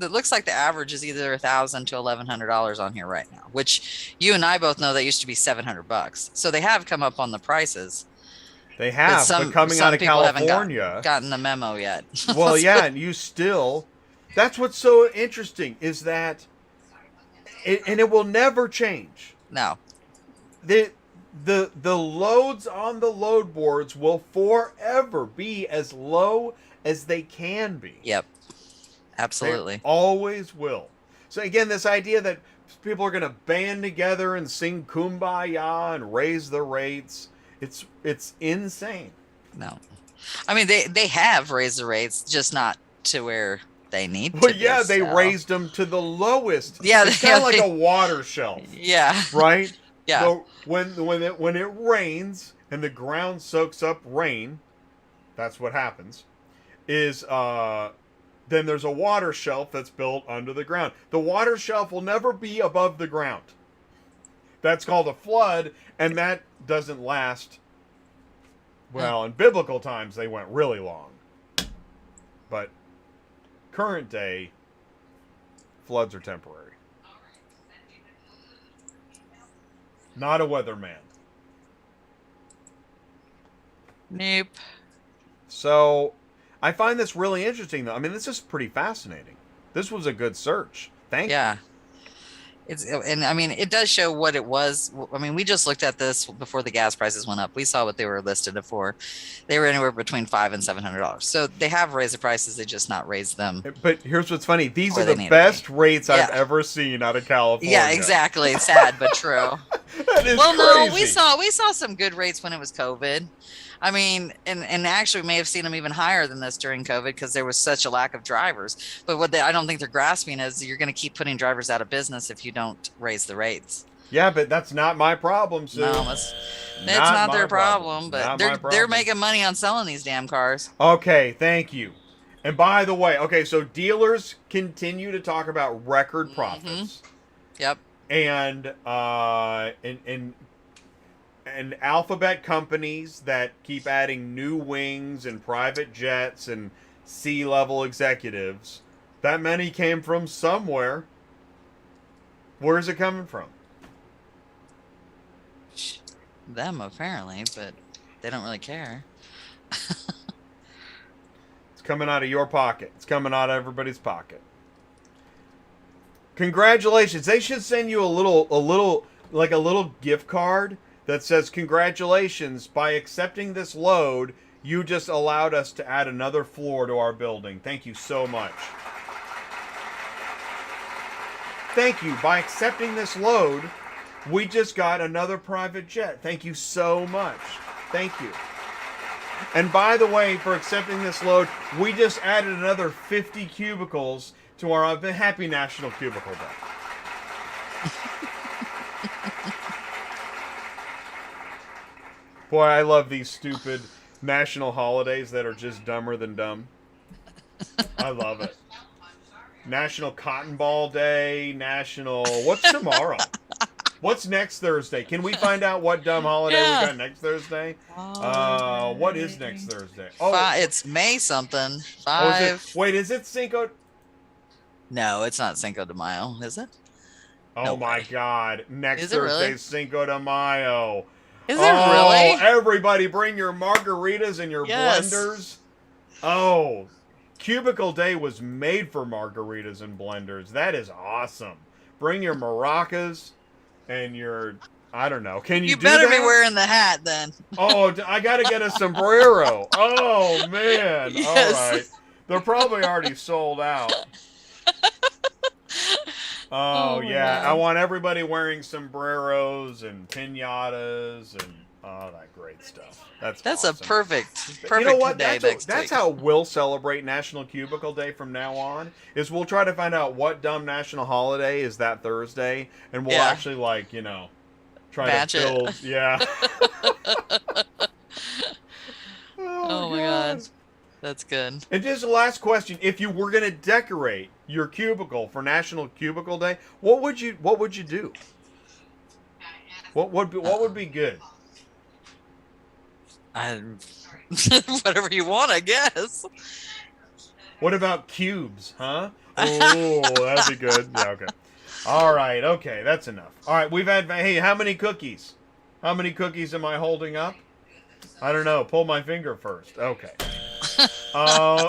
Speaker 2: it looks like the average is either $1,000 to $1,100 on here right now, which you and I both know that used to be $700. So they have come up on the prices.
Speaker 1: They have, but coming out of
Speaker 2: people haven't
Speaker 1: California.
Speaker 2: gotten the memo yet.
Speaker 1: Well, yeah, and you still. That's what's so interesting is that, and it will never change.
Speaker 2: No.
Speaker 1: The loads on the load boards will forever be as low as they can be.
Speaker 2: Yep. Absolutely.
Speaker 1: They always will. So again, this idea that people are going to band together and sing Kumbaya and raise the rates, it's insane.
Speaker 2: No. I mean, they have raised the rates, just not to where they need
Speaker 1: Well,
Speaker 2: to
Speaker 1: yeah,
Speaker 2: be,
Speaker 1: they
Speaker 2: so.
Speaker 1: raised them to the lowest.
Speaker 2: Yeah,
Speaker 1: it's kind of like a water shelf.
Speaker 2: Yeah.
Speaker 1: Right?
Speaker 2: Yeah.
Speaker 1: So when it rains and the ground soaks up rain, that's what happens. Is then there's a water shelf that's built under the ground. The water shelf will never be above the ground. That's called a flood, and that doesn't last. Well, in biblical times, they went really long. But current day, floods are temporary. Not a weatherman.
Speaker 2: Nope.
Speaker 1: So, I find this really interesting, though. I mean, this is pretty fascinating. This was a good search. Thank you.
Speaker 2: Yeah. And I mean, it does show what it was. I mean, we just looked at this before the gas prices went up. We saw what they were listed for. They were anywhere between $500 and $700. So they have raised the prices. They just not raised them.
Speaker 1: But here's what's funny. These
Speaker 2: Where
Speaker 1: are
Speaker 2: they
Speaker 1: the
Speaker 2: need to
Speaker 1: best
Speaker 2: be.
Speaker 1: rates I've
Speaker 2: Yeah.
Speaker 1: ever seen out of California.
Speaker 2: Yeah, exactly. Sad but true.
Speaker 1: That is
Speaker 2: Well,
Speaker 1: crazy.
Speaker 2: no, we saw some good rates when it was COVID. I mean, and actually we may have seen them even higher than this during COVID because there was such a lack of drivers. But I don't think they're grasping is you're going to keep putting drivers out of business if you don't raise the rates.
Speaker 1: Yeah, but that's not my problem, Sue.
Speaker 2: No, it's not
Speaker 1: my
Speaker 2: their problem, but
Speaker 1: Not my
Speaker 2: they're
Speaker 1: problem.
Speaker 2: making money on selling these damn cars.
Speaker 1: Okay, thank you. And by the way, okay, so dealers continue to talk about record profits.
Speaker 2: Yep.
Speaker 1: And alphabet companies that keep adding new wings and private jets and C-level executives. That money came from somewhere. Where's it coming from?
Speaker 2: Them apparently, but they don't really care.
Speaker 1: It's coming out of your pocket. It's coming out of everybody's pocket. Congratulations. They should send you a little gift card that says, congratulations, by accepting this load, you just allowed us to add another floor to our building. Thank you so much. Thank you. By accepting this load, we just got another private jet. Thank you so much. Thank you. And by the way, for accepting this load, we just added another 50 cubicles to our happy National Cubicle Day. Boy, I love these stupid national holidays that are just dumber than dumb. I love it. National Cotton Ball Day, National... What's tomorrow? What's next Thursday? Can we find out what dumb holiday we got next Thursday? What is next Thursday? Oh,
Speaker 2: it's May something.
Speaker 1: Wait, is it Cinco?
Speaker 2: No, it's not Cinco de Mayo, is it?
Speaker 1: Oh
Speaker 2: No
Speaker 1: my
Speaker 2: way.
Speaker 1: God! Next
Speaker 2: Is it really?
Speaker 1: Thursday's Cinco de Mayo.
Speaker 2: Is it really?
Speaker 1: Everybody, bring your margaritas and your
Speaker 2: Yes.
Speaker 1: blenders. Oh, Cubicle Day was made for margaritas and blenders. That is awesome. Bring your maracas and your, I don't know. Can you
Speaker 2: You
Speaker 1: do
Speaker 2: better
Speaker 1: that?
Speaker 2: be wearing the hat then.
Speaker 1: Oh, I got to get a sombrero. Oh, man.
Speaker 2: Yes.
Speaker 1: All right. They're probably already sold out. Oh,
Speaker 2: my
Speaker 1: yeah.
Speaker 2: God.
Speaker 1: I want everybody wearing sombreros and piñatas and all that great stuff. That's
Speaker 2: a
Speaker 1: awesome.
Speaker 2: perfect
Speaker 1: You know what?
Speaker 2: day
Speaker 1: That's
Speaker 2: next week.
Speaker 1: how we'll celebrate National Cubicle Day from now on. Is we'll try to find out what dumb national holiday is that Thursday, and we'll actually try
Speaker 2: Match
Speaker 1: to build.
Speaker 2: it.
Speaker 1: Yeah.
Speaker 2: Oh my God. That's good.
Speaker 1: And just the last question: if you were going to decorate your cubicle for National Cubicle Day, what would you do? What would be good?
Speaker 2: Whatever you want, I guess.
Speaker 1: What about cubes, huh? Oh, that'd be good. Yeah, okay. All right, okay, that's enough. All right, we've had, hey, how many cookies? How many cookies am I holding up? I don't know. Pull my finger first. Okay. How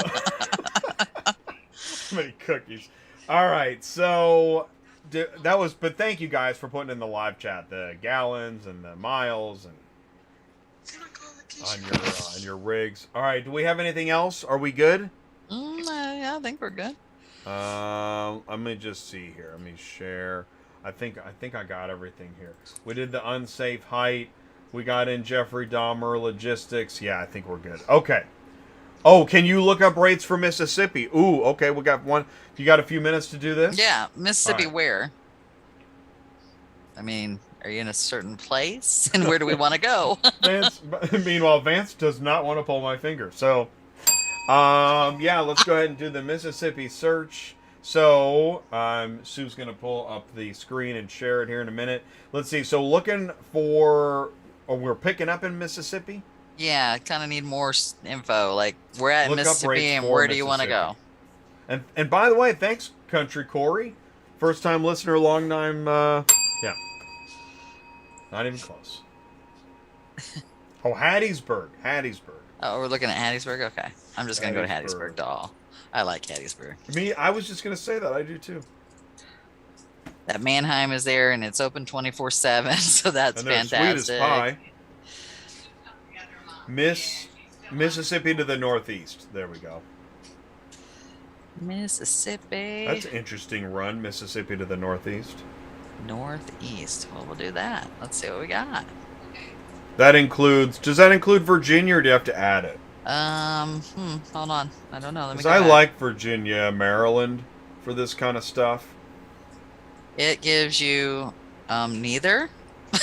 Speaker 1: many cookies? All right, so but thank you guys for putting in the live chat the gallons and the miles and on your rigs. All right, do we have anything else? Are we good?
Speaker 2: Yeah, I think we're good.
Speaker 1: Let me just see here. Let me share. I think I got everything here. We did the unsafe height. We got in Jeffrey Dahmer logistics. Yeah, I think we're good. Okay. Oh, can you look up rates for Mississippi? Ooh, okay. We got one. You got a few minutes to do this?
Speaker 2: Yeah, Mississippi.
Speaker 1: All right.
Speaker 2: Where? I mean, are you in a certain place? And where do we want to go?
Speaker 1: Meanwhile, Vance does not want to pull my finger. So, yeah, let's go ahead and do the Mississippi search. So, Sue's going to pull up the screen and share it here in a minute. Let's see. So, looking for, we're picking up in Mississippi?
Speaker 2: Yeah, kind of need more info. Like, we're at
Speaker 1: Look up
Speaker 2: Mississippi,
Speaker 1: rates
Speaker 2: and
Speaker 1: for
Speaker 2: where do you want to
Speaker 1: Mississippi.
Speaker 2: go?
Speaker 1: And by the way, thanks, Country Corey. First time listener, long time, yeah. Not even close. Oh, Hattiesburg.
Speaker 2: Oh, we're looking at Hattiesburg? Okay. I'm just going to go to
Speaker 1: Hattiesburg.
Speaker 2: Hattiesburg, doll. I like Hattiesburg.
Speaker 1: I was just going to say that. I do too.
Speaker 2: That Mannheim is there, and it's open 24/7, so that's
Speaker 1: And they're
Speaker 2: fantastic.
Speaker 1: sweet as pie. Mississippi to the northeast. There we go.
Speaker 2: Mississippi.
Speaker 1: That's an interesting run, Mississippi to the northeast.
Speaker 2: Northeast. Well, we'll do that. Let's see what we got.
Speaker 1: Does that include Virginia, or do you have to add it?
Speaker 2: Hold on. I don't know. Let me
Speaker 1: Because
Speaker 2: go
Speaker 1: I
Speaker 2: back.
Speaker 1: like Virginia, Maryland for this kind of stuff.
Speaker 2: It gives you neither.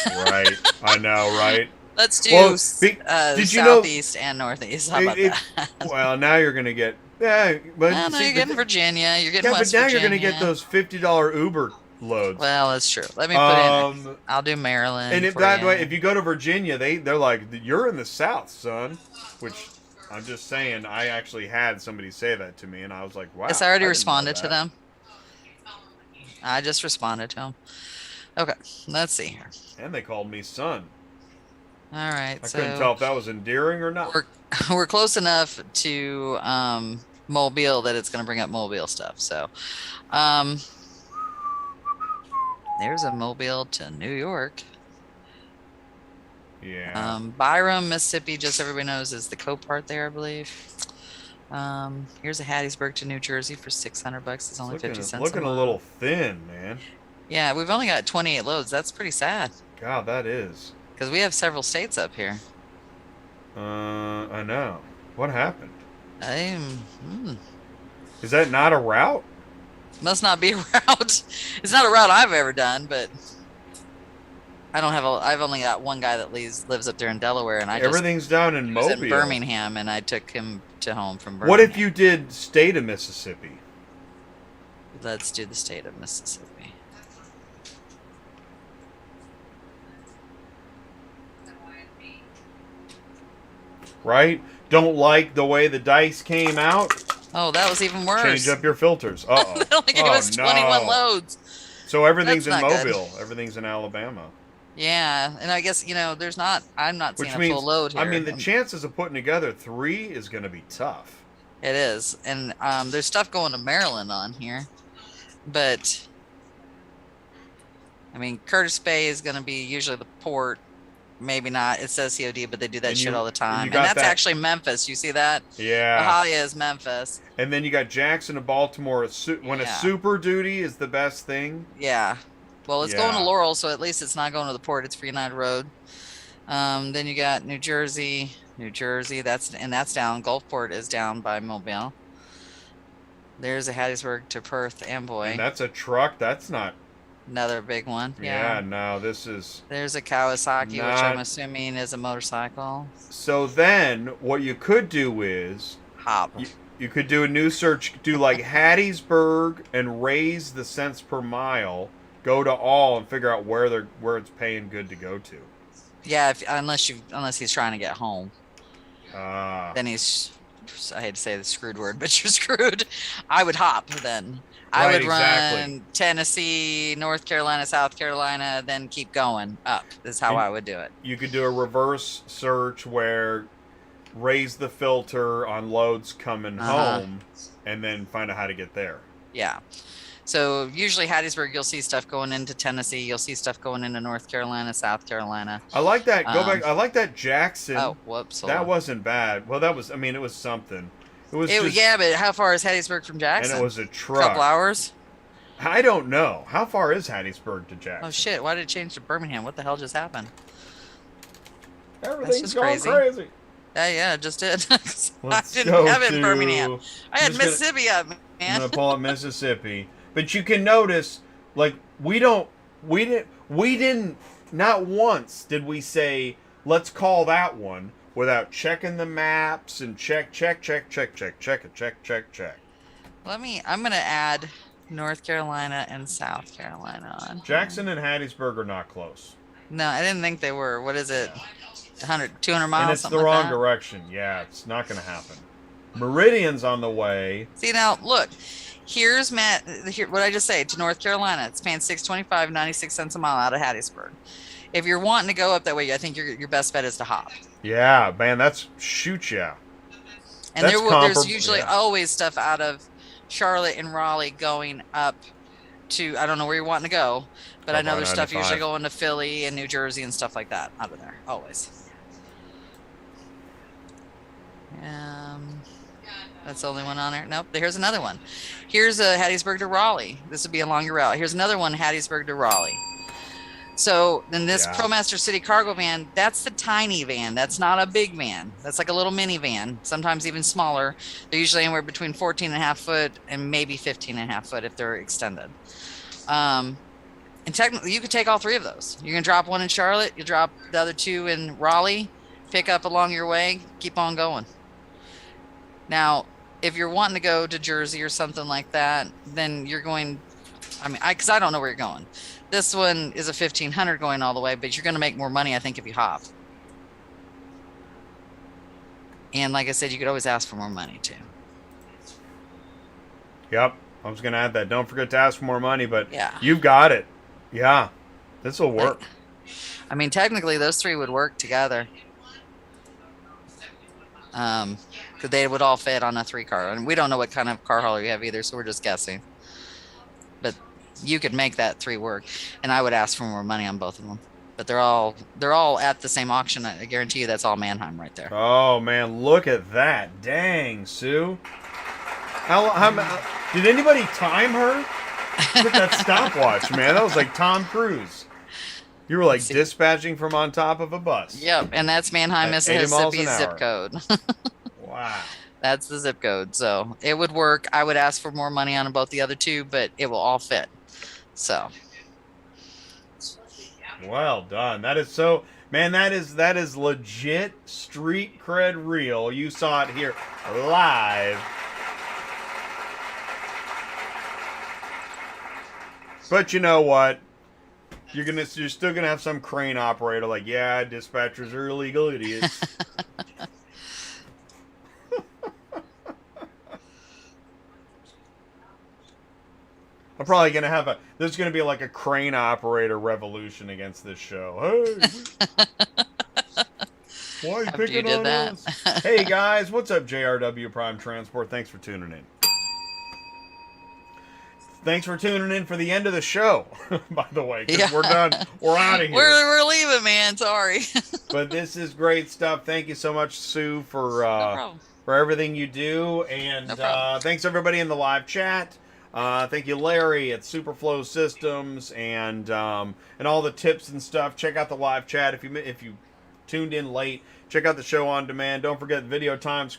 Speaker 1: Right. I know, right?
Speaker 2: Let's do
Speaker 1: Well, did you know-
Speaker 2: southeast and northeast. How about that?
Speaker 1: Well, now you're going to get... Yeah, but
Speaker 2: Well, no,
Speaker 1: see,
Speaker 2: you're getting Virginia. You're getting West
Speaker 1: but now
Speaker 2: Virginia.
Speaker 1: you're going to get those $50 Uber loads.
Speaker 2: Well, that's true. Let me put in. I'll do Maryland.
Speaker 1: And
Speaker 2: for
Speaker 1: by the
Speaker 2: you.
Speaker 1: way, if you go to Virginia, they're like, you're in the South, son. Which, I'm just saying, I actually had somebody say that to me, and I was like, wow.
Speaker 2: Yes, I already
Speaker 1: didn't know
Speaker 2: responded to
Speaker 1: that.
Speaker 2: them. I just responded to them. Okay, let's see here.
Speaker 1: And they called me son.
Speaker 2: All right,
Speaker 1: I
Speaker 2: so
Speaker 1: couldn't tell if that was endearing or not.
Speaker 2: we're close enough to Mobile that it's going to bring up Mobile stuff. So, there's a Mobile to New York.
Speaker 1: Yeah.
Speaker 2: Byram, Mississippi, just so everybody knows, is the Copart there, I believe. Here's a Hattiesburg to New Jersey for $600. It's only 50 cents
Speaker 1: looking
Speaker 2: a
Speaker 1: a
Speaker 2: mile.
Speaker 1: little thin, man.
Speaker 2: Yeah, we've only got 28 loads. That's pretty sad
Speaker 1: God, that is.
Speaker 2: because we have several states up here.
Speaker 1: I know. What happened?
Speaker 2: Hmm.
Speaker 1: Is that not a route?
Speaker 2: Must not be a route. It's not a route I've ever done, but I don't have I've only got one guy that lives up there in Delaware, and
Speaker 1: Everything's down in
Speaker 2: he was
Speaker 1: Mobile.
Speaker 2: in Birmingham, and I took him to home from Birmingham.
Speaker 1: What if you did state of Mississippi?
Speaker 2: Let's do the state of Mississippi.
Speaker 1: Right? Don't like the way the dice came out?
Speaker 2: Oh, that was even worse.
Speaker 1: Change up your filters. Uh-oh.
Speaker 2: They only gave us 21 loads.
Speaker 1: So everything's
Speaker 2: That's
Speaker 1: in
Speaker 2: not good.
Speaker 1: Mobile. Everything's in Alabama.
Speaker 2: Yeah, and I guess, I'm not seeing a full load here.
Speaker 1: I mean, the chances of putting together 3 is going to be tough.
Speaker 2: It is. And there's stuff going to Maryland on here. But, I mean, Curtis Bay is going to be usually the port. Maybe not. It says COD, but they do that shit all the time. And that's actually Memphis. You see that?
Speaker 1: Yeah.
Speaker 2: Bahia is Memphis.
Speaker 1: And then you got Jackson and Baltimore. When a Super Duty is the best thing.
Speaker 2: Yeah. Well, it's going to Laurel, so at least it's not going to the port. It's for United Road. Then you got New Jersey. That's down. Gulfport is down by Mobile. There's a Hattiesburg to Perth Amboy.
Speaker 1: And that's a truck. That's not.
Speaker 2: Another big one.
Speaker 1: Yeah, no, this is.
Speaker 2: There's a Kawasaki, which I'm assuming is a motorcycle.
Speaker 1: So then, what you could do is
Speaker 2: hop.
Speaker 1: You could do a new search. Do like Hattiesburg and raise the cents per mile. Go to all and figure out where it's paying good to go to.
Speaker 2: Yeah, unless he's trying to get home. Then he's. I hate to say the screwed word, but you're screwed. I would hop then. I would run Tennessee, North Carolina, South Carolina, then keep going up. Is how I would do it.
Speaker 1: You could do a reverse search where raise the filter on loads coming home and then find out how to get there.
Speaker 2: Yeah. So usually Hattiesburg, you'll see stuff going into Tennessee. You'll see stuff going into North Carolina, South Carolina.
Speaker 1: I like that. Go back. I like that Jackson.
Speaker 2: Oh, whoops.
Speaker 1: That wasn't bad. Well, that was, it was something.
Speaker 2: Yeah, but how far is Hattiesburg from Jackson?
Speaker 1: And it was a truck.
Speaker 2: A couple hours?
Speaker 1: I don't know. How far is Hattiesburg to Jackson?
Speaker 2: Oh, shit. Why did it change to Birmingham? What the hell just happened?
Speaker 1: Everything's going crazy.
Speaker 2: Yeah, it just did. I didn't have it in Birmingham. I had Mississippi up, man.
Speaker 1: I'm going to pull up Mississippi. But you can notice, like, we didn't, not once did we say, let's call that one without checking the maps and check.
Speaker 2: I'm going to add North Carolina and South Carolina on.
Speaker 1: Jackson and Hattiesburg are not close.
Speaker 2: No, I didn't think they were. What is it? 200 miles?
Speaker 1: And it's the wrong direction. Yeah, it's not going to happen. Meridian's on the way.
Speaker 2: See, now, look. Here's what I just say to North Carolina. It's paying $6.25, 96 cents a mile out of Hattiesburg. If you're wanting to go up that way, I think your best bet is to hop.
Speaker 1: Yeah, man, yeah.
Speaker 2: And there's usually always stuff out of Charlotte and Raleigh going up to, I don't know where you're wanting to go, but I know there's stuff usually going to Philly and New Jersey and stuff like that out of there, always. That's the only one on there. Nope, here's another one. Here's a Hattiesburg to Raleigh. This would be a longer route. Here's another one, Hattiesburg to Raleigh. So then this ProMaster City cargo van, that's the tiny van. That's not a big van. That's like a little mini van, sometimes even smaller. They're usually anywhere between 14.5 foot and maybe 15.5 foot if they're extended. And technically, you could take all 3 of those. You're going to drop one in Charlotte. You drop the other 2 in Raleigh. Pick up along your way. Keep on going. Now, if you're wanting to go to Jersey or something like that, then you're going, because I don't know where you're going. This one is a 1,500 going all the way, but you're going to make more money, I think, if you hop. And like I said, you could always ask for more money, too.
Speaker 1: Yep. I was going to add that. Don't forget to ask for more money, but you've got it. Yeah. This will work.
Speaker 2: Technically, those 3 would work together. Because they would all fit on a 3-car, and we don't know what kind of car hauler you have either, so we're just guessing. But you could make that 3 work, and I would ask for more money on both of them. but they're all at the same auction. I guarantee you that's all Mannheim right there.
Speaker 1: Oh man, look at that! Dang, Sue. How did anybody time her with that stopwatch, man? That was like Tom Cruise. You were like dispatching from on top of a bus.
Speaker 2: Yep, and that's Mannheim,
Speaker 1: At 80 miles
Speaker 2: Mississippi
Speaker 1: an
Speaker 2: zip
Speaker 1: hour.
Speaker 2: code.
Speaker 1: Wow.
Speaker 2: That's the zip code. So it would work. I would ask for more money on both the other two, but it will all fit. So
Speaker 1: Well done. That is so, man. That is legit street cred real. You saw it here live. But you know what? You're still gonna have some crane operator like, yeah, dispatchers are illegal idiots. I'm probably gonna have there's gonna be like a crane operator revolution against this show. Hey, why are you
Speaker 2: After you
Speaker 1: picking
Speaker 2: did
Speaker 1: on
Speaker 2: that.
Speaker 1: us? Hey guys, what's up, JRW Prime Transport? Thanks for tuning in. Thanks for tuning in for the end of the show, by the way, because
Speaker 2: Yeah.
Speaker 1: we're done. We're out of here.
Speaker 2: We're leaving, man. Sorry.
Speaker 1: But this is great stuff. Thank you so much, Sue, for
Speaker 2: No problem.
Speaker 1: for everything you do, and
Speaker 2: No problem.
Speaker 1: thanks everybody in the live chat. Thank you, Larry at Superflow Systems, and all the tips and stuff. Check out the live chat if you tuned in late. Check out the show on demand. Don't forget the video times,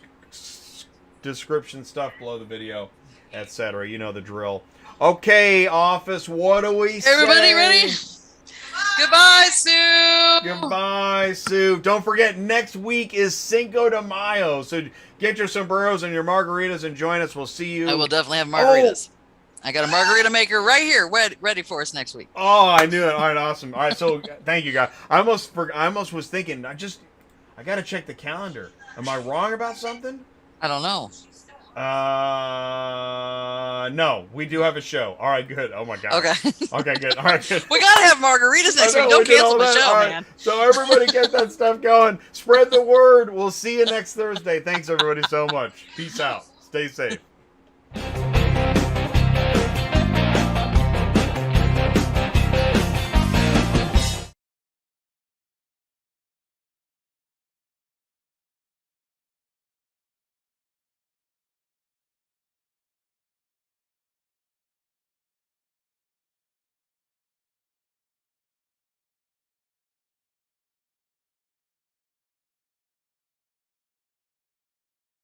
Speaker 1: description stuff below the video, etc. You know the drill. Okay, office. What do we say?
Speaker 2: Everybody ready? Goodbye, Sue.
Speaker 1: Goodbye, Sue. Don't forget, next week is Cinco de Mayo. So get your sombreros and your margaritas and join us. We'll see you.
Speaker 2: I will definitely have margaritas. I got a margarita maker right here, ready for us next week.
Speaker 1: Oh, I knew it. All right, awesome. All right, so thank you, guys. I almost was thinking, I got to check the calendar. Am I wrong about something?
Speaker 2: I don't know.
Speaker 1: No, we do have a show. All right, good. Oh my God.
Speaker 2: Okay.
Speaker 1: Okay, good. All right, good.
Speaker 2: We gotta have margaritas next
Speaker 1: I know,
Speaker 2: week. Don't
Speaker 1: we did
Speaker 2: cancel
Speaker 1: all
Speaker 2: the
Speaker 1: that.
Speaker 2: show,
Speaker 1: All right,
Speaker 2: man.
Speaker 1: so everybody get that stuff going. Spread the word. We'll see you next Thursday. Thanks everybody so much. Peace out. Stay safe.